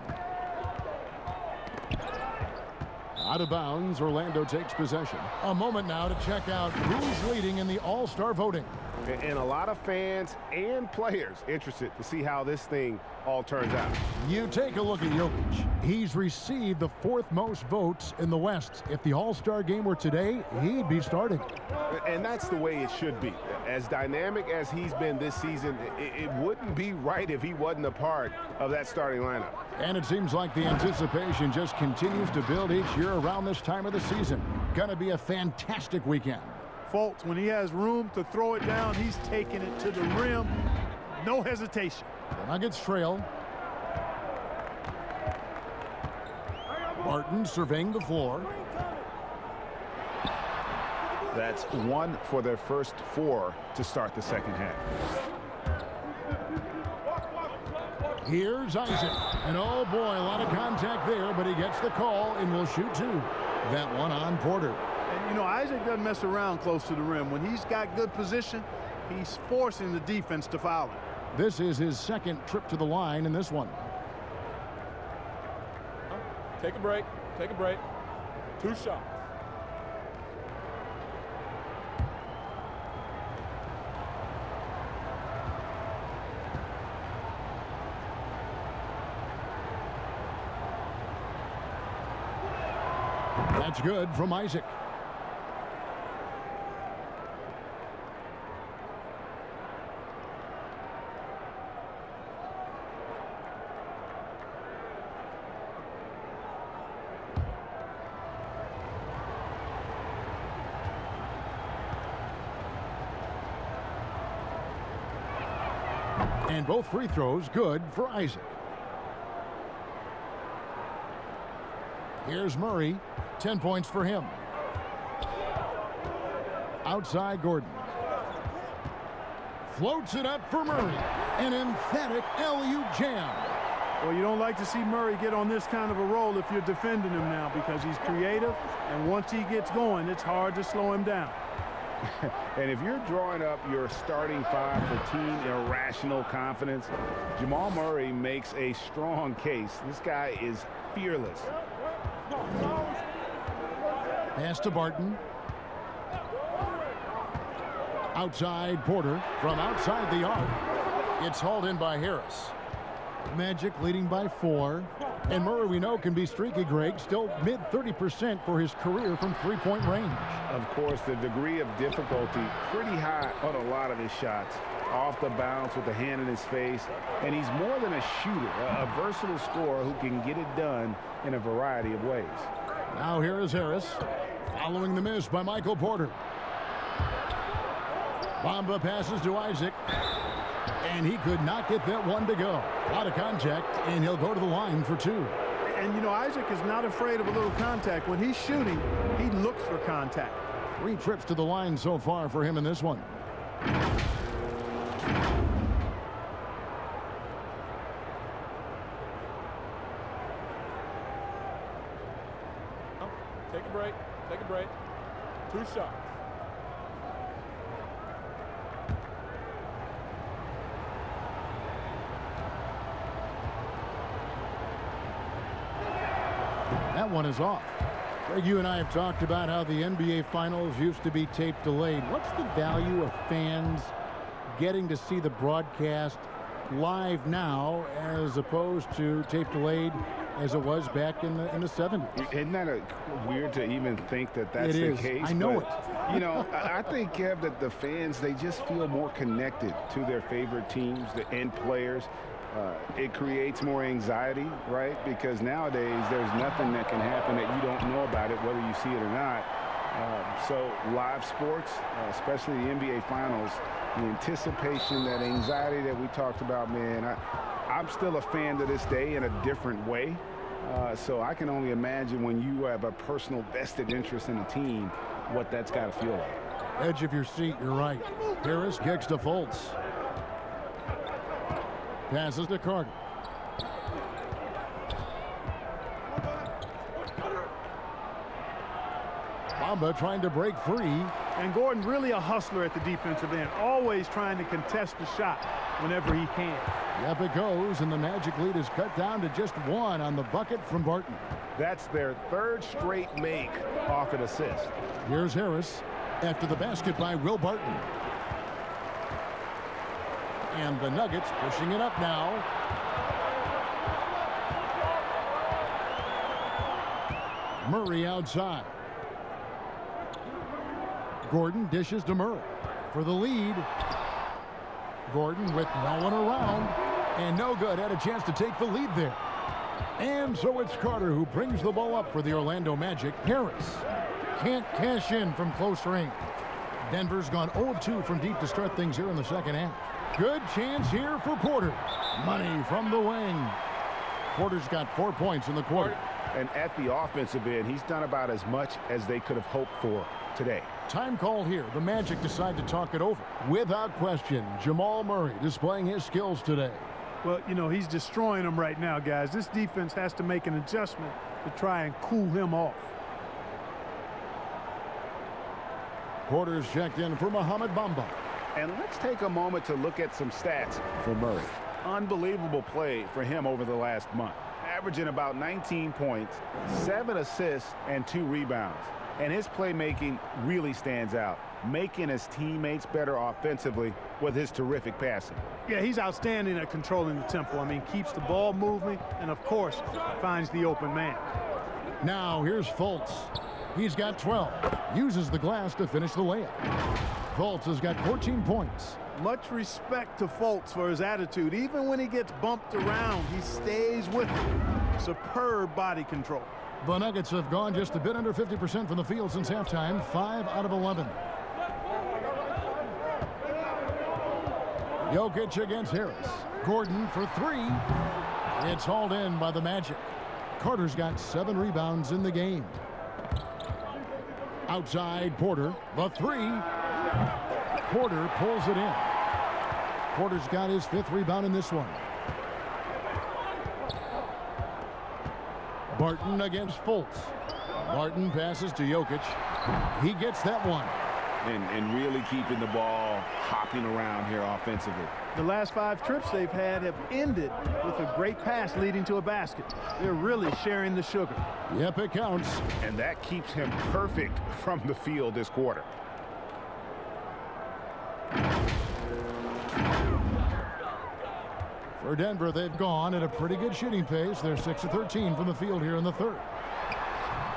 Out of bounds, Orlando takes possession. A moment now to check out who's leading in the All-Star voting. And a lot of fans and players interested to see how this thing all turns out. You take a look at Jokic. He's received the 4th most votes in the West. If the All-Star game were today, he'd be starting. And that's the way it should be. As dynamic as he's been this season, it wouldn't be right if he wasn't a part of that starting lineup. And it seems like the anticipation just continues to build each year around this time of the season. Gonna be a fantastic weekend. Fultz, when he has room to throw it down, he's taking it to the rim. No hesitation. The Nuggets trail. Barton surveying the floor. That's 1 for their first 4 to start the second half. Here's Isaac. And oh boy, a lot of contact there, but he gets the call and will shoot two. That one on Porter. And, you know, Isaac doesn't mess around close to the rim. When he's got good position, he's forcing the defense to foul him. This is his second trip to the line in this one. Take a break. Take a break. 2 shots. That's good from Isaac. And both free throws good for Isaac. Here's Murray. 10 points for him. Outside Gordon. Floats it up for Murray. An emphatic LU jam. Well, you don't like to see Murray get on this kind of a roll if you're defending him now, because he's creative, and once he gets going, it's hard to slow him down. And if you're drawing up your starting five for team irrational confidence, Jamal Murray makes a strong case. This guy is fearless. Pass to Barton. Outside Porter from outside the arc. It's hauled in by Harris. Magic leading by 4. And Murray, we know, can be streaky, Greg. Still mid 30% for his career from three-point range. Of course, the degree of difficulty pretty high on a lot of his shots. Off the bounce with the hand in his face. And he's more than a shooter, a versatile scorer who can get it done in a variety of ways. Now here is Harris, following the miss by Michael Porter. Bamba passes to Isaac, and he could not get that one to go. A lot of contact, and he'll go to the line for 2. And, you know, Isaac is not afraid of a little contact. When he's shooting, he looks for contact. 3 trips to the line so far for him in this one. Take a break. Take a break. 2 shots. That one is off. Greg, you and I have talked about how the NBA Finals used to be tape delayed. What's the value of fans getting to see the broadcast live now as opposed to tape delayed as it was back in the 70s? Isn't that weird to even think that that's the case? I know it. You know, I think, Kev, that the fans, they just feel more connected to their favorite teams and players. It creates more anxiety, right? Because nowadays there's nothing that can happen that you don't know about it, whether you see it or not. So live sports, especially the NBA Finals, the anticipation, that anxiety that we talked about, man, I'm still a fan to this day in a different way. So I can only imagine when you have a personal vested interest in a team, what that's got to feel like. Edge of your seat, you're right. Harris kicks to Fultz. Passes to Carter. Bamba trying to break free. And Gordon really a hustler at the defensive end, always trying to contest the shot whenever he can. Yep, it goes, and the Magic lead is cut down to just 1 on the bucket from Barton. That's their 3rd straight make off an assist. Here's Harris after the basket by Will Barton. And the Nuggets pushing it up now. Murray outside. Gordon dishes to Murray for the lead. Gordon with no one around, and no good. Had a chance to take the lead there. And so it's Carter who brings the ball up for the Orlando Magic. Harris can't cash in from close range. Denver's gone 0-2 from deep to start things here in the second half. Good chance here for Porter. Money from the wing. Porter's got 4 points in the quarter. And at the offensive end, he's done about as much as they could have hoped for today. Time call here. The Magic decide to talk it over. Without question, Jamal Murray displaying his skills today. Well, you know, he's destroying them right now, guys. This defense has to make an adjustment to try and cool him off. Porter's checked in for Mohamed Bamba. And let's take a moment to look at some stats for Murray. Unbelievable play for him over the last month. Averaging about 19 points, 7 assists, and 2 rebounds. And his playmaking really stands out, making his teammates better offensively with his terrific passing. Yeah, he's outstanding at controlling the tempo. I mean, keeps the ball moving and, of course, finds the open man. Now here's Fultz. He's got 12. Uses the glass to finish the layup. Fultz has got 14 points. Much respect to Fultz for his attitude. Even when he gets bumped around, he stays with it. Superb body control. The Nuggets have gone just a bit under 50% from the field since halftime, 5 out of 11. Jokic against Harris. Gordon for 3. It's hauled in by the Magic. Carter's got 7 rebounds in the game. Outside Porter, the 3. Porter pulls it in. Porter's got his 5th rebound in this one. Barton against Fultz. Barton passes to Jokic. He gets that one. And really keeping the ball hopping around here offensively. The last 5 trips they've had have ended with a great pass leading to a basket. They're really sharing the sugar. Yep, it counts. And that keeps him perfect from the field this quarter. For Denver, they've gone at a pretty good shooting pace. They're 6 of 13 from the field here in the third.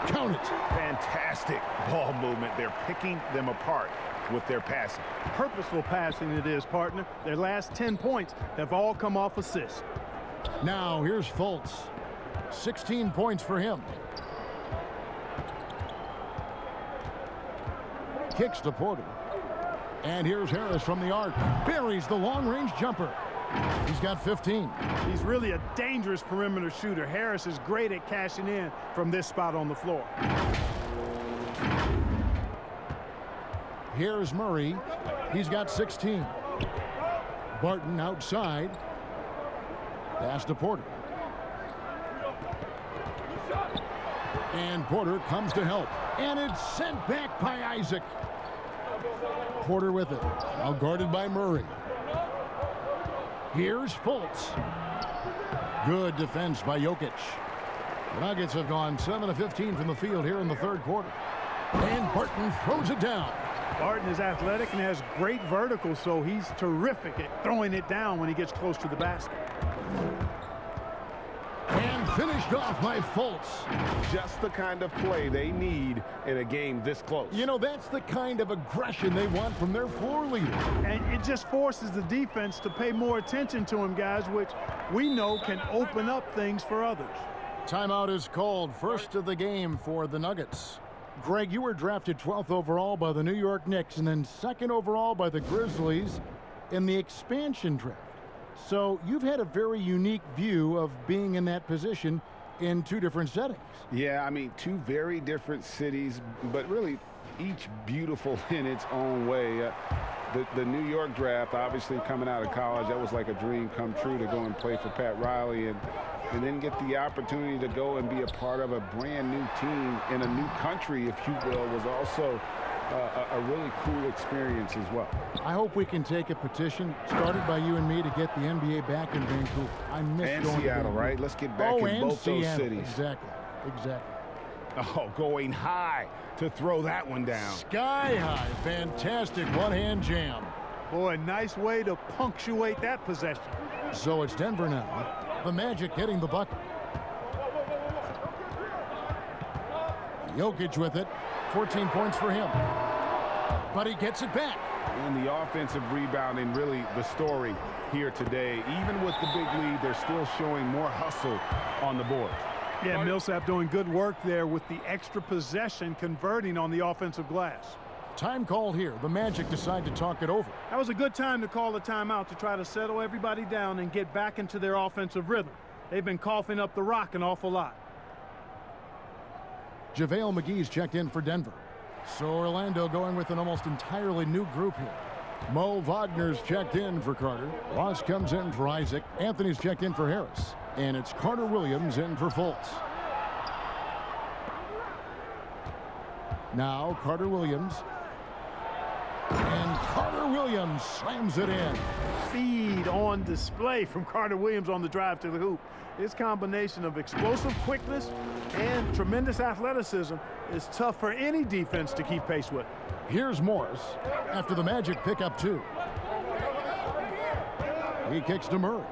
Count it. Fantastic ball movement. They're picking them apart with their passing. Purposeful passing it is, partner. Their last 10 points have all come off assists. Now here's Fultz. 16 points for him. Kicks to Porter. And here's Harris from the arc. Buries the long-range jumper. He's got 15. He's really a dangerous perimeter shooter. Harris is great at cashing in from this spot on the floor. Here's Murray. He's got 16. Barton outside. Pass to Porter. And Porter comes to help. And it's sent back by Isaac. Porter with it. Now guarded by Murray. Here's Fultz. Good defense by Jokic. The Nuggets have gone 7 of 15 from the field here in the third quarter. And Barton throws it down. Barton is athletic and has great vertical, so he's terrific at throwing it down when he gets close to the basket. And finished off by Fultz. Just the kind of play they need in a game this close. You know, that's the kind of aggression they want from their floor leader. And it just forces the defense to pay more attention to him, guys, which we know can open up things for others. Timeout is called. First of the game for the Nuggets. Greg, you were drafted 12th overall by the New York Knicks and then 2nd overall by the Grizzlies in the expansion draft. So you've had a very unique view of being in that position in 2 different settings. Yeah, I mean, 2 very different cities, but really each beautiful in its own way. The New York draft, obviously coming out of college, that was like a dream come true to go and play for Pat Riley and then get the opportunity to go and be a part of a brand new team in a new country, if you will, was also a really cool experience as well. I hope we can take a petition started by you and me to get the NBA back in Vancouver. I miss and going Seattle, to Vancouver. right? Let's get back in both those cities. Exactly. Oh, going high to throw that one down. Sky high. Fantastic one-hand jam. Boy, nice way to punctuate that possession. So it's Denver now. The Magic getting the bucket. Jokic with it. 14 points for him. But he gets it back. And the offensive rebounding, really the story here today. Even with the big lead, they're still showing more hustle on the board. Yeah, Millsap doing good work there with the extra possession, converting on the offensive glass. Time called here. The Magic decide to talk it over. That was a good time to call the timeout to try to settle everybody down and get back into their offensive rhythm. They've been coughing up the rock an awful lot. JaVale McGee's checked in for Denver. So Orlando going with an almost entirely new group here. Mo Wagner's checked in for Carter. Ross comes in for Isaac. Anthony's checked in for Harris. And it's Carter Williams in for Fultz. Now Carter Williams. And Carter Williams slams it in. Speed on display from Carter Williams on the drive to the hoop. His combination of explosive quickness and tremendous athleticism is tough for any defense to keep pace with. Here's Morris after the Magic pick up 2. He kicks to Murray.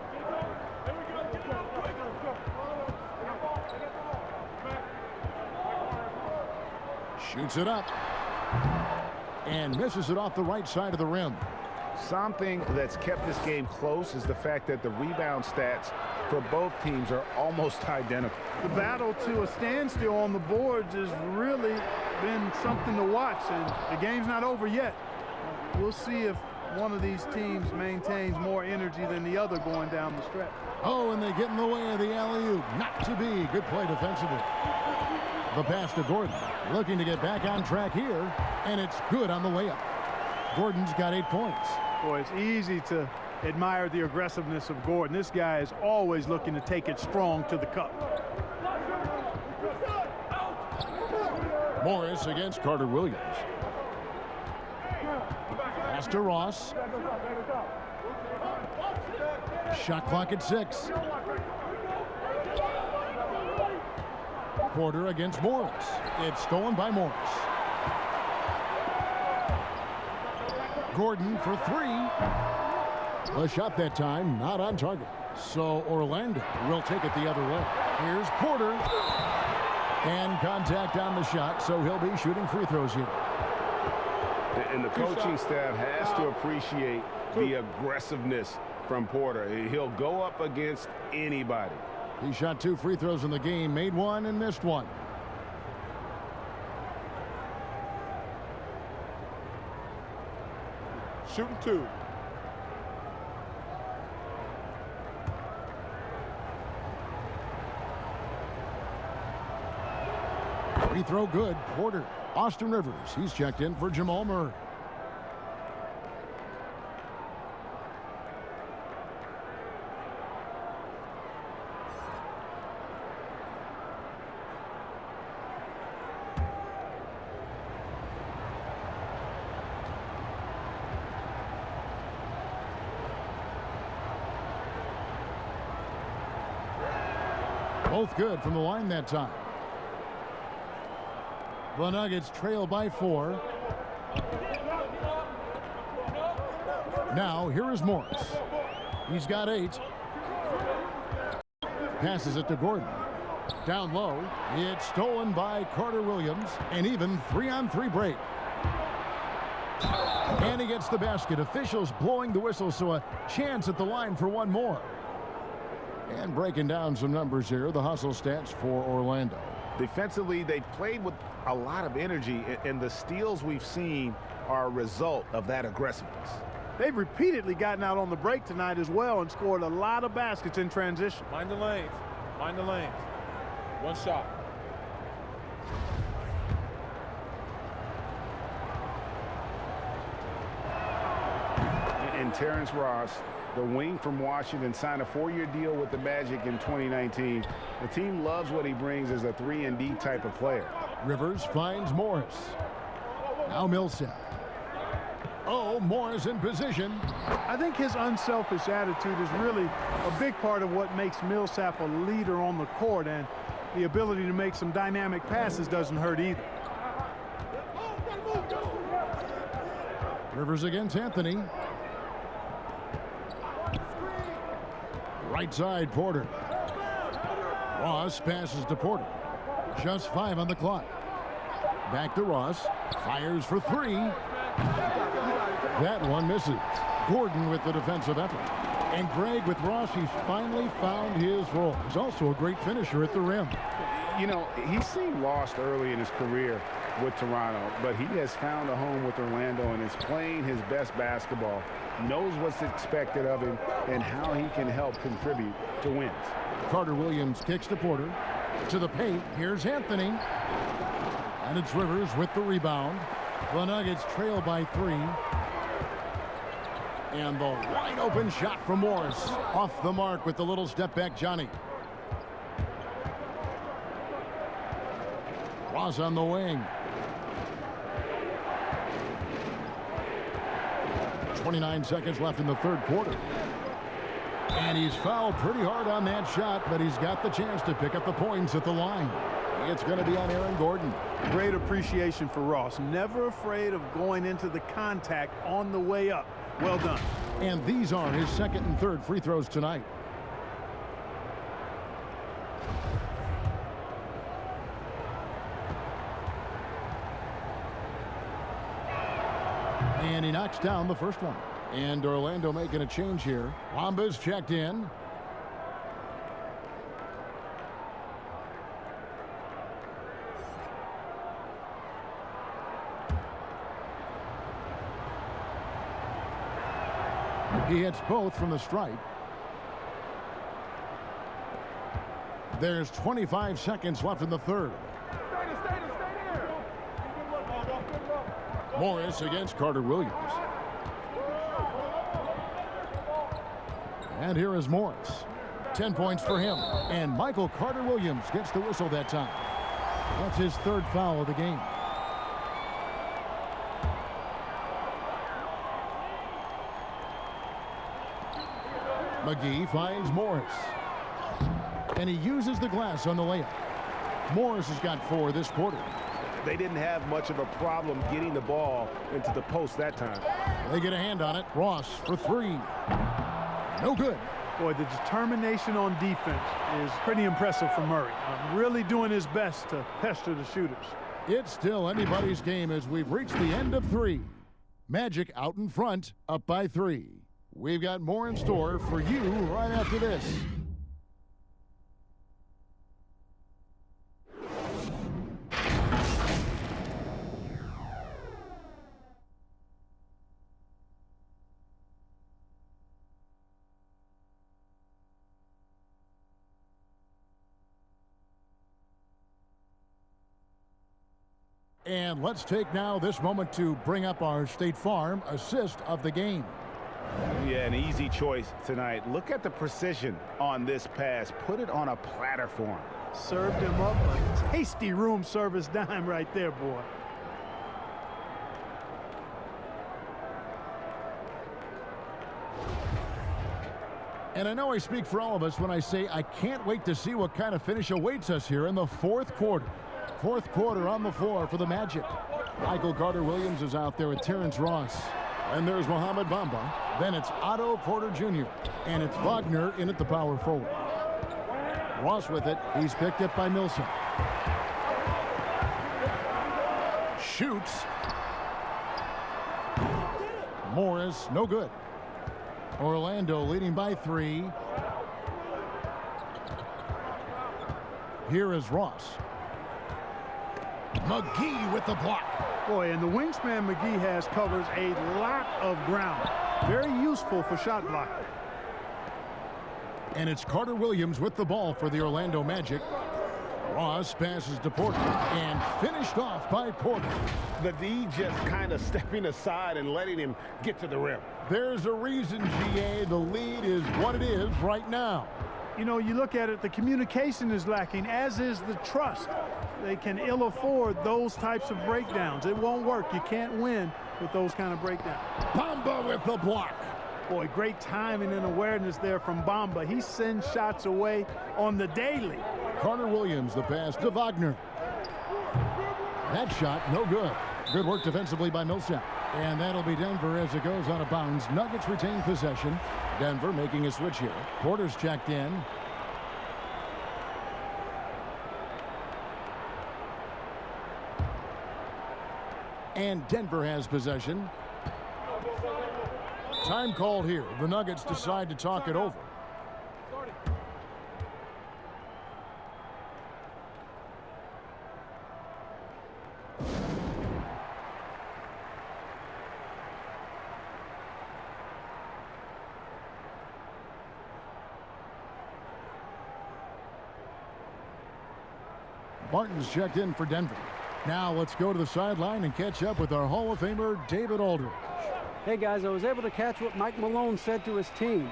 Shoots it up and misses it off the right side of the rim. Something that's kept this game close is the fact that the rebound stats for both teams are almost identical. The battle to a standstill on the boards has really been something to watch, and the game's not over yet. We'll see if one of these teams maintains more energy than the other going down the stretch. Oh, and they get in the way of the alley-oop. Not to be. Good play defensively. The pass to Gordon. Looking to get back on track here, and it's good on the way up. Gordon's got 8 points. Boy, it's easy to admire the aggressiveness of Gordon. This guy is always looking to take it strong to the cup. Morris against Carter Williams. Pass to Ross. Shot clock at 6. Porter against Morris. It's stolen by Morris. Gordon for 3. A shot that time, not on target. So Orlando will take it the other way. Here's Porter. And contact on the shot, so he'll be shooting free throws here. And the coaching staff has to appreciate the aggressiveness from Porter. He'll go up against anybody. He shot 2 free throws in the game, made 1 and missed 1. Shooting 2. Free throw good. Porter. Austin Rivers. He's checked in for Jamal Murray. Both good from the line that time. The Nuggets trail by 4. Now here is Morris. He's got 8. Passes it to Gordon. Down low. It's stolen by Carter Williams. An even 3-on-3 break. And he gets the basket. Officials blowing the whistle, so a chance at the line for one more. And breaking down some numbers here, the hustle stats for Orlando. Defensively, they played with a lot of energy, and the steals we've seen are a result of that aggressiveness. They've repeatedly gotten out on the break tonight as well and scored a lot of baskets in transition. Mind the lanes. Mind the lanes. One shot. And Terrence Ross, the wing from Washington, signed a 4-year deal with the Magic in 2019. The team loves what he brings as a 3-and-D type of player. Rivers finds Morris. Now Millsap. Oh, Morris in position. I think his unselfish attitude is really a big part of what makes Millsap a leader on the court, and the ability to make some dynamic passes doesn't hurt either. Rivers against Anthony. Right side, Porter. Ross passes to Porter. Just 5 on the clock. Back to Ross. Fires for 3. That one misses. Gordon with the defensive effort. And Greg with Ross, he's finally found his role. He's also a great finisher at the rim. You know, he seemed lost early in his career with Toronto, but he has found a home with Orlando and is playing his best basketball, knows what's expected of him, and how he can help contribute to wins. Carter Williams kicks to Porter. To the paint, here's Anthony. And it's Rivers with the rebound. The Nuggets trail by 3. And the wide open shot from Morris. Off the mark with the little step back, Johnny. Ross on the wing. 29 seconds left in the third quarter. And he's fouled pretty hard on that shot, but he's got the chance to pick up the points at the line. It's going to be on Aaron Gordon. Great appreciation for Ross. Never afraid of going into the contact on the way up. Well done. And these are his second and third free throws tonight. And he knocks down the first one. And Orlando making a change here. Wamba's checked in. He hits both from the stripe. There's 25 seconds left in the third. Morris against Carter Williams. And here is Morris. 10 points for him. And Michael Carter Williams gets the whistle that time. That's his third foul of the game. McGee finds Morris. And he uses the glass on the layup. Morris has got 4 this quarter. They didn't have much of a problem getting the ball into the post that time. They get a hand on it. Ross for 3. No good. Boy, the determination on defense is pretty impressive from Murray. Really doing his best to pester the shooters. It's still anybody's game as we've reached the end of 3. Magic out in front, up by 3. We've got more in store for you right after this. And let's take now this moment to bring up our State Farm assist of the game. Yeah, an easy choice tonight. Look at the precision on this pass. Put it on a platter for him. Served him up a tasty room service dime right there, boy. And I know I speak for all of us when I say I can't wait to see what kind of finish awaits us here in the fourth quarter. Fourth quarter on the floor for the Magic. Michael Carter Williams is out there with Terrence Ross. And there's Mohamed Bamba. Then it's Otto Porter Jr. And it's Wagner in at the power forward. Ross with it. He's picked up by Millsap. Shoots. Morris, no good. Orlando leading by 3. Here is Ross. McGee with the block. Boy, and the wingspan McGee has covers a lot of ground. Very useful for shot blocking. And it's Carter Williams with the ball for the Orlando Magic. Ross passes to Porter and finished off by Porter. The D just kind of stepping aside and letting him get to the rim. There's a reason, GA, the lead is what it is right now. You know, you look at it, the communication is lacking, as is the trust. They can ill afford those types of breakdowns. It won't work. You can't win with those kind of breakdowns. Bamba with the block. Boy, great timing and awareness there from Bamba. He sends shots away on the daily. Carter Williams, the pass to Wagner. That shot, no good. Good work defensively by Millsap. And that'll be Denver as it goes out of bounds. Nuggets retain possession. Denver making a switch here. Porter's checked in. And Denver has possession. Time called here. The Nuggets decide to talk it over. Martin's checked in for Denver. Now let's go to the sideline and catch up with our Hall of Famer, David Aldridge. Hey, guys, I was able to catch what Mike Malone said to his team.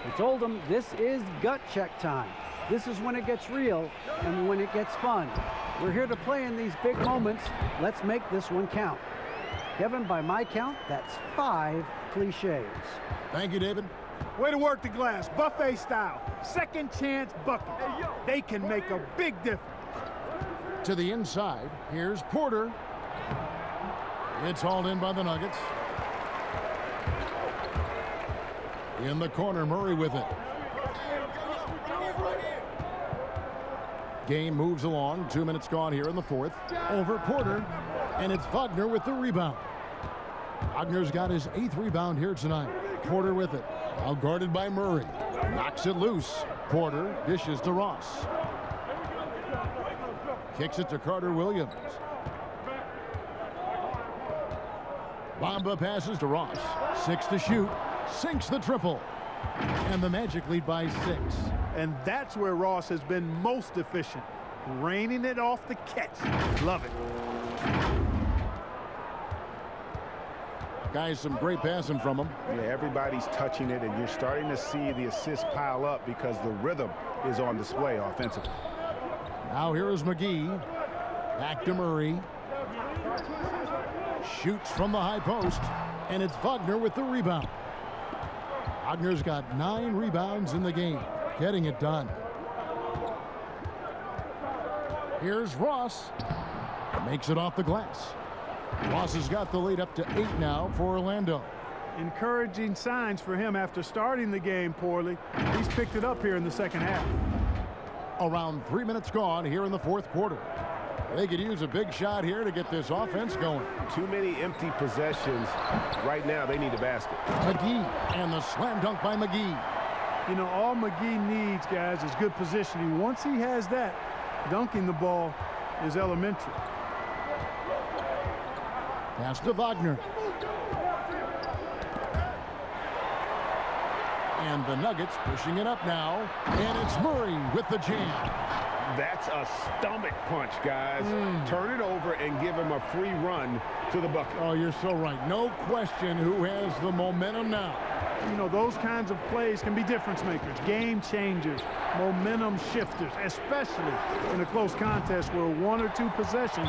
He told them this is gut check time. This is when it gets real and when it gets fun. We're here to play in these big moments. Let's make this one count. Kevin, by my count, that's 5 cliches. Thank you, David. Way to work the glass, buffet style. Second chance bucket. They can make a big difference. To the inside, here's Porter. It's hauled in by the Nuggets. In the corner, Murray with it. Game moves along. 2 minutes gone here in the fourth. Over Porter, and it's Wagner with the rebound. Wagner's got his 8th rebound here tonight. Porter with it. Now guarded by Murray. Knocks it loose. Porter dishes to Ross. Kicks it to Carter Williams. Bamba passes to Ross. 6 to shoot. Sinks the triple. And the Magic lead by 6. And that's where Ross has been most efficient. Raining it off the catch. Love it. Guys, some great passing from him. Yeah, everybody's touching it, and you're starting to see the assists pile up because the rhythm is on display offensively. Now here is McGee. Back to Murray. Shoots from the high post, and it's Wagner with the rebound. Wagner's got 9 rebounds in the game, getting it done. Here's Ross. Makes it off the glass. Ross has got the lead up to 8 now for Orlando. Encouraging signs for him after starting the game poorly. He's picked it up here in the second half. Around 3 minutes gone here in the fourth quarter. They could use a big shot here to get this offense going. Too many empty possessions. Right now, they need a basket. McGee, and the slam dunk by McGee. You know, all McGee needs, guys, is good positioning. Once he has that, dunking the ball is elementary. Pass to Wagner. And the Nuggets pushing it up now. And it's Murray with the jam. That's a stomach punch, guys. Turn it over and give him a free run to the bucket. Oh, you're so right. No question who has the momentum now. You know, those kinds of plays can be difference makers, game changers, momentum shifters, especially in a close contest where 1 or 2 possessions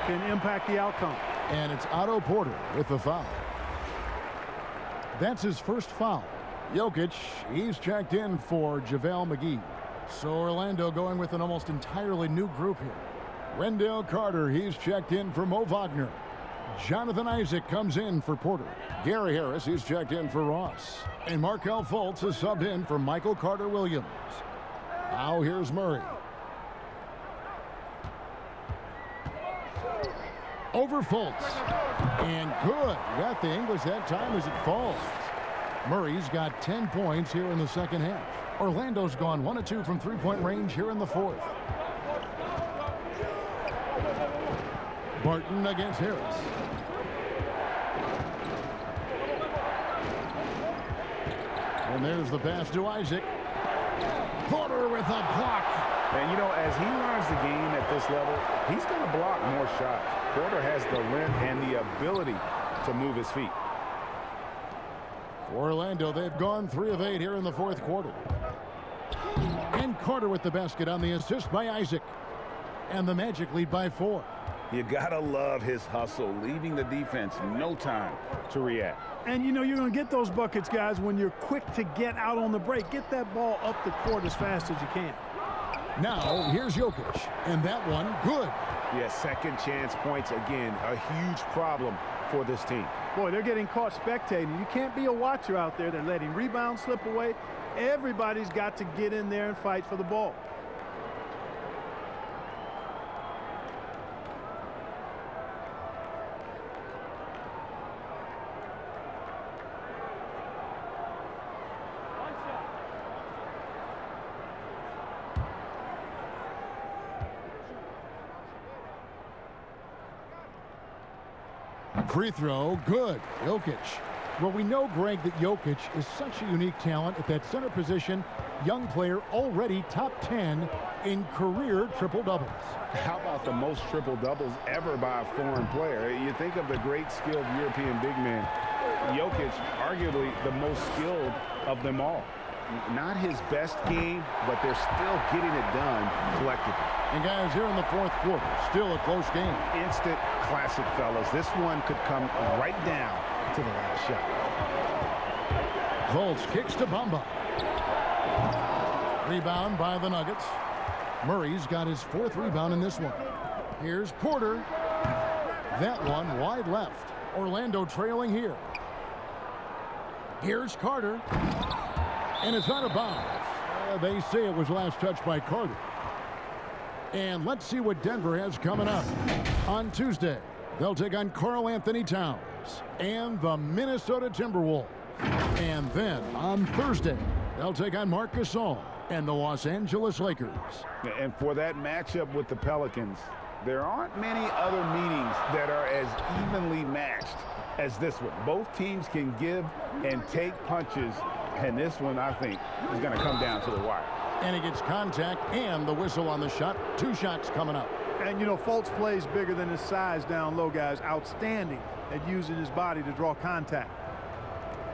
can impact the outcome. And it's Otto Porter with the foul. That's his first foul. Jokic, he's checked in for JaVale McGee. So Orlando going with an almost entirely new group here. Wendell Carter, he's checked in for Mo Wagner. Jonathan Isaac comes in for Porter. Gary Harris, he's checked in for Ross. And Markelle Fultz is subbed in for Michael Carter Williams. Now here's Murray. Over Fultz. And good. Got the English that time as it falls. Murray's got 10 points here in the second half. Orlando's gone 1 of 2 from three-point range here in the fourth. Barton against Harris. And there's the pass to Isaac. Porter with a block. And, you know, as he learns the game at this level, he's going to block more shots. Porter has the length and the ability to move his feet. For Orlando, they've gone 3 of 8 here in the fourth quarter. And Carter with the basket on the assist by Isaac. And the Magic lead by 4. You gotta love his hustle, leaving the defense no time to react. And you know you're going to get those buckets, guys, when you're quick to get out on the break. Get that ball up the court as fast as you can. Now here's Jokic, and that one good. Yeah, second chance points again, a huge problem for this team. Boy, they're getting caught spectating. You can't be a watcher out there. They're letting rebounds slip away. Everybody's got to get in there and fight for the ball. Free throw, good. Jokic. Well, we know, Greg, that Jokic is such a unique talent at that center position. Young player, already top 10 in career triple-doubles. How about the most triple-doubles ever by a foreign player? You think of the great skilled European big men. Jokic, arguably the most skilled of them all. Not his best game, but they're still getting it done collectively. And guys, here in the fourth quarter, still a close game. Instant classic, fellas. This one could come right down to the last shot. Fultz kicks to Bamba. Rebound by the Nuggets. Murray's got his fourth rebound in this one. Here's Porter. That one wide left. Orlando trailing here. Here's Carter. And it's out of bounds. They say it was last touched by Carter. And let's see what Denver has coming up. On Tuesday, they'll take on Karl Anthony Towns and the Minnesota Timberwolves. And then on Thursday, they'll take on Marc Gasol and the Los Angeles Lakers. And for that matchup with the Pelicans, there aren't many other meetings that are as evenly matched as this one. Both teams can give and take punches, and this one, I think, is going to come down to the wire. And he gets contact and the whistle on the shot. 2 shots coming up. And, you know, Fultz plays bigger than his size down low, guys. Outstanding at using his body to draw contact.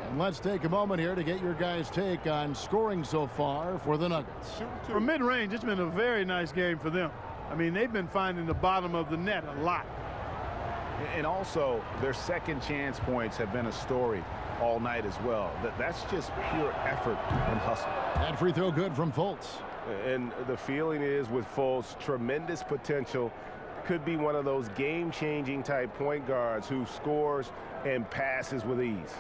And let's take a moment here to get your guys' take on scoring so far for the Nuggets. From mid-range, it's been a very nice game for them. I mean, they've been finding the bottom of the net a lot. And also, their second chance points have been a story all night as well. That's just pure effort and hustle. That free throw good from Fultz. And the feeling is with Fultz, tremendous potential. Could be one of those game-changing type point guards who scores and passes with ease.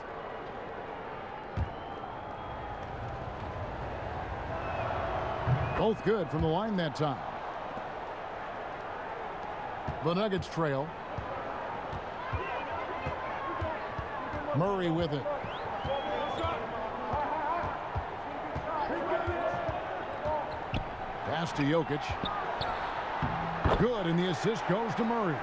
Both good from the line that time. The Nuggets trail. Murray with it. Pass to Jokic. Good, and the assist goes to Murray.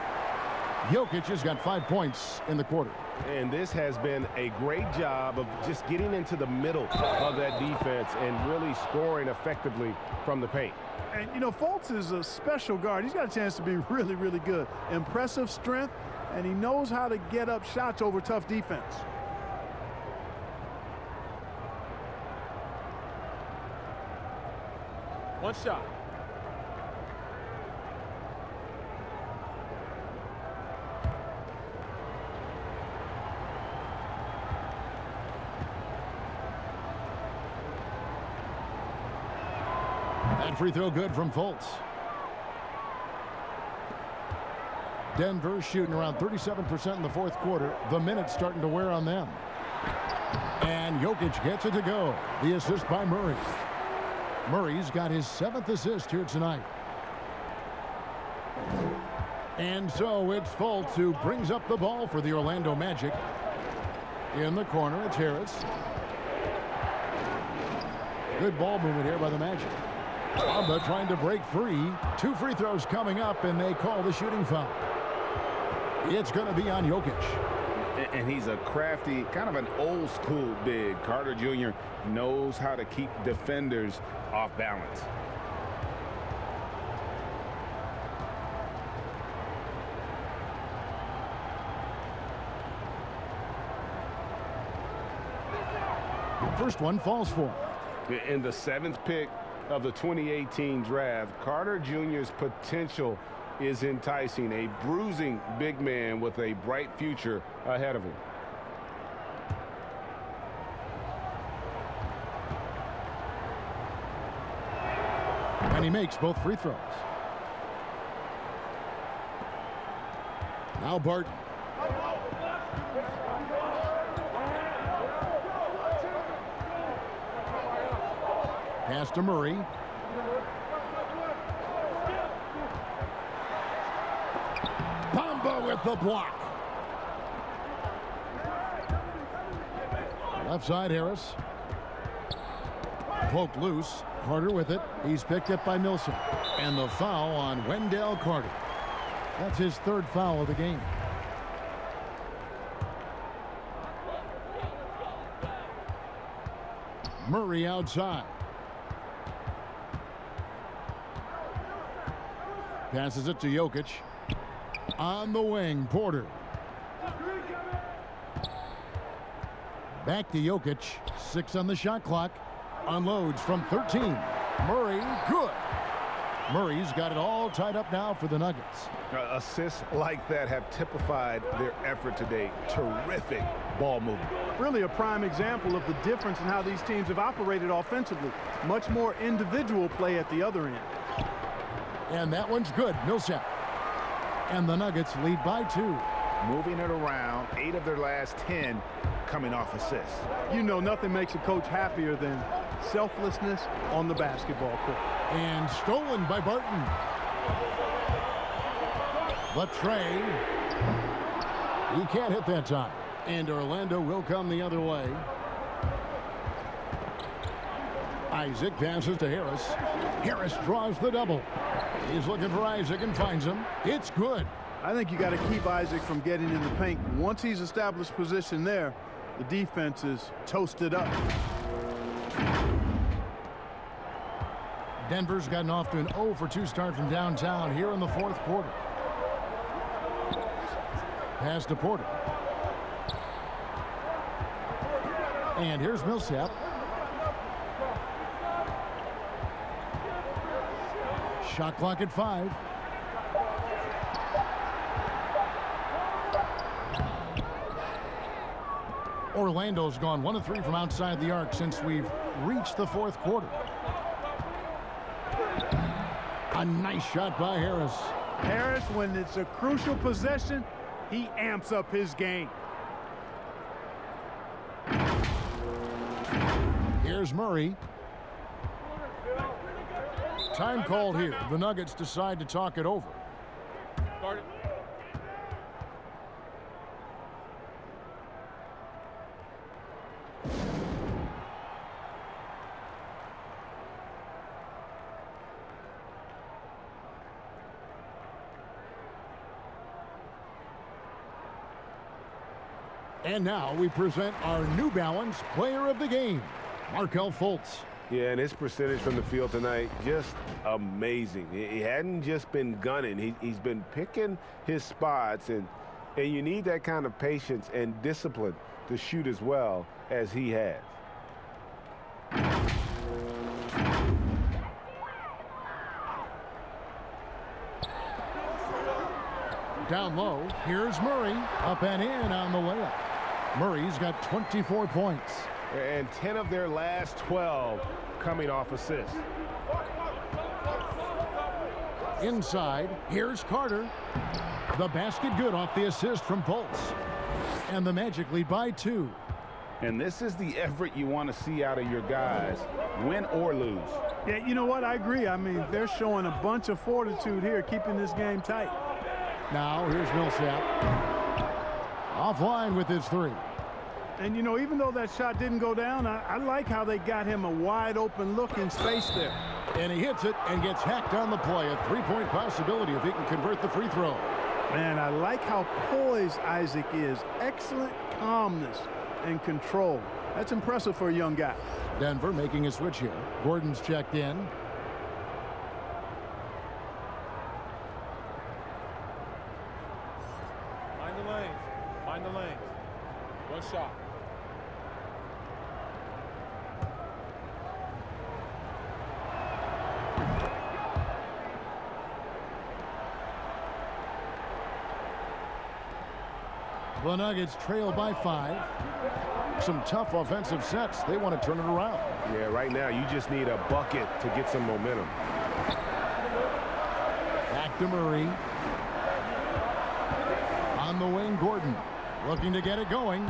Jokic has got 5 points in the quarter. And this has been a great job of just getting into the middle of that defense and really scoring effectively from the paint. And, you know, Fultz is a special guard. He's got a chance to be really, really good. Impressive strength, and he knows how to get up shots over tough defense. One shot. That free throw good from Fultz. Denver shooting around 37% in the fourth quarter. The minutes starting to wear on them. And Jokic gets it to go. The assist by Murray. Murray's got his 7th assist here tonight. And so it's Fultz who brings up the ball for the Orlando Magic. In the corner, it's Harris. Good ball movement here by the Magic. Bamba trying to break free. 2 free throws coming up, and they call the shooting foul. It's going to be on Jokic. And he's a crafty, kind of an old school big. Carter Jr. knows how to keep defenders off balance. First one falls for him. In the 7th pick of the 2018 draft, Carter Jr.'s potential is enticing. A bruising big man with a bright future ahead of him. And he makes both free throws. Now Barton. Pass to Murray. Bamba with the block. Left side, Harris. Poked loose. Carter with it. He's picked up by Millsap. And the foul on Wendell Carter. That's his 3rd foul of the game. Murray outside. Passes it to Jokic. On the wing, Porter. Back to Jokic. 6 on the shot clock. Unloads from 13. Murray, good. Murray's got it all tied up now for the Nuggets. Assists like that have typified their effort today. Terrific ball movement. Really a prime example of the difference in how these teams have operated offensively. Much more individual play at the other end. And that one's good. Millsap. And the Nuggets lead by 2. Moving it around. 8 of their last 10 coming off assists. You know, nothing makes a coach happier than selflessness on the basketball court. And stolen by Barton. Latrey. He can't hit that time. And Orlando will come the other way. Isaac passes to Harris. Harris draws the double. He's looking for Isaac and finds him. It's good. I think you got to keep Isaac from getting in the paint. Once he's established position there, the defense is toasted up. Denver's gotten off to an 0-for-2 start from downtown here in the 4th quarter. Pass to Porter. And here's Millsap. Shot clock at 5. Orlando's gone 1 of 3 from outside the arc since we've reached the 4th quarter. A nice shot by Harris. Harris, when it's a crucial possession, he amps up his game. Here's Murray. Time called here. The Nuggets decide to talk it over. Guard it. And now we present our New Balance Player of the Game, Markelle Fultz. Yeah, and his percentage from the field tonight, just amazing. He hadn't just been gunning. He's been picking his spots, and you need that kind of patience and discipline to shoot as well as he has. Down low, here's Murray. Up and in on the layup. Murray's got 24 points. And 10 of their last 12 coming off assists. Inside, here's Carter. The basket good off the assist from Fultz. And the Magic lead by 2. And this is the effort you want to see out of your guys, win or lose. Yeah, you know what? I agree. I mean, they're showing a bunch of fortitude here, keeping this game tight. Now, here's Millsap. Offline with his 3. And, you know, even though that shot didn't go down, I like how they got him a wide open look in space there. And he hits it and gets hacked on the play. A 3-point possibility if he can convert the free throw. Man, I like how poised Isaac is. Excellent calmness and control. That's impressive for a young guy. Denver making a switch here. Gordon's checked in. Mind the lanes. Mind the lanes. One shot. The Nuggets trail by 5. Some tough offensive sets. They want to turn it around. Yeah, right now you just need a bucket to get some momentum. Back to Murray. On the wing, Gordon. Looking to get it going.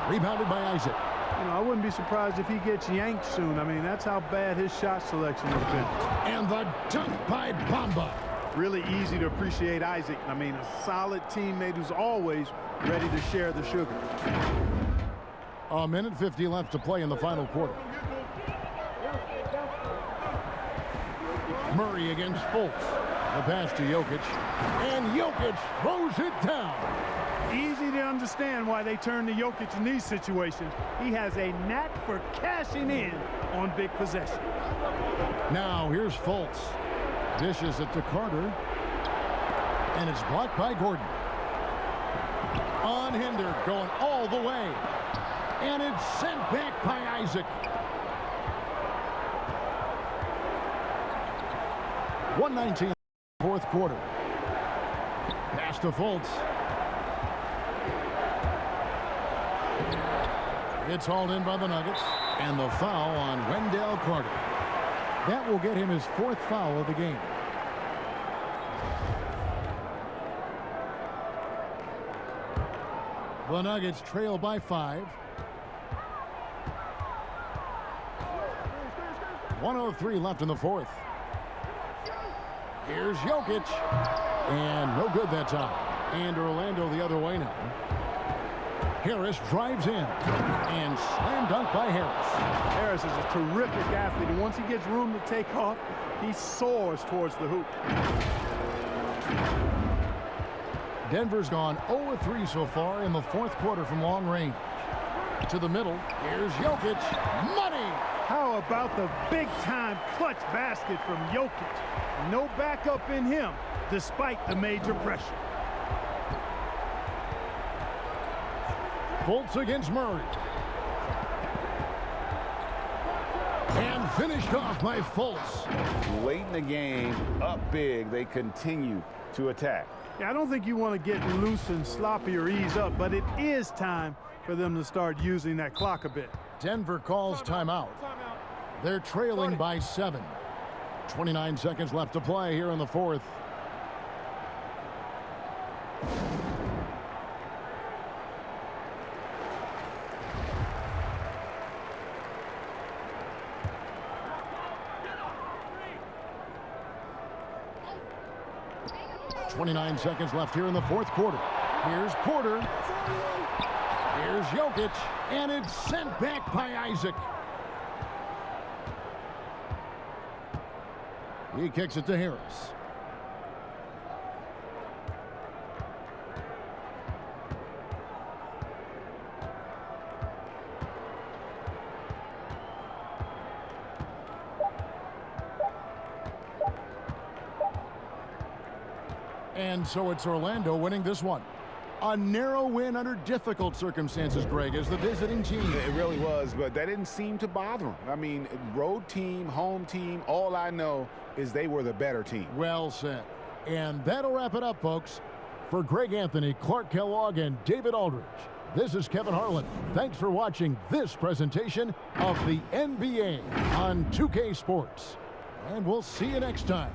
Rebounded by Isaac. You know, I wouldn't be surprised if he gets yanked soon. I mean, that's how bad his shot selection has been. And the dunk by Bamba. Really easy to appreciate Isaac. I mean, a solid teammate who's always ready to share the sugar. A minute 50 left to play in the final quarter. Murray against Fultz. The pass to Jokic. And Jokic throws it down. Easy to understand why they turn to Jokic in these situations. He has a knack for cashing in on big possessions. Now here's Fultz. Dishes it to Carter. And it's blocked by Gordon. Unhindered, going all the way. And it's sent back by Isaac. 1:19 fourth quarter. Pass to Fultz. It's hauled in by the Nuggets. And the foul on Wendell Carter. That will get him his 4th foul of the game. The Nuggets trail by 5. 1:03 left in the 4th. Here's Jokic. And no good that time. And Orlando the other way now. Harris drives in. And slam dunk by Harris. Harris is a terrific athlete, and once he gets room to take off, he soars towards the hoop. Denver's gone 0-3 so far in the 4th quarter from long range. To the middle. Here's Jokic. Money! How about the big-time clutch basket from Jokic? No backup in him, despite the major pressure. Fultz against Murray. And finished off by Fultz. Late in the game, up big, they continue to attack. Yeah, I don't think you want to get loose and sloppy or ease up, but it is time for them to start using that clock a bit. Denver calls timeout. They're trailing by 7. 29 seconds left to play here in the 4th. .29 seconds left here in the 4th quarter. Here's Porter. Here's Jokic. And it's sent back by Isaac. He kicks it to Harris. And so it's Orlando winning this one. A narrow win under difficult circumstances, Greg, as the visiting team. It really was, but that didn't seem to bother them. I mean, road team, home team, all I know is they were the better team. Well said. And that'll wrap it up, folks. For Greg Anthony, Clark Kellogg, and David Aldridge, this is Kevin Harlan. Thanks for watching this presentation of the NBA on 2K Sports. And we'll see you next time.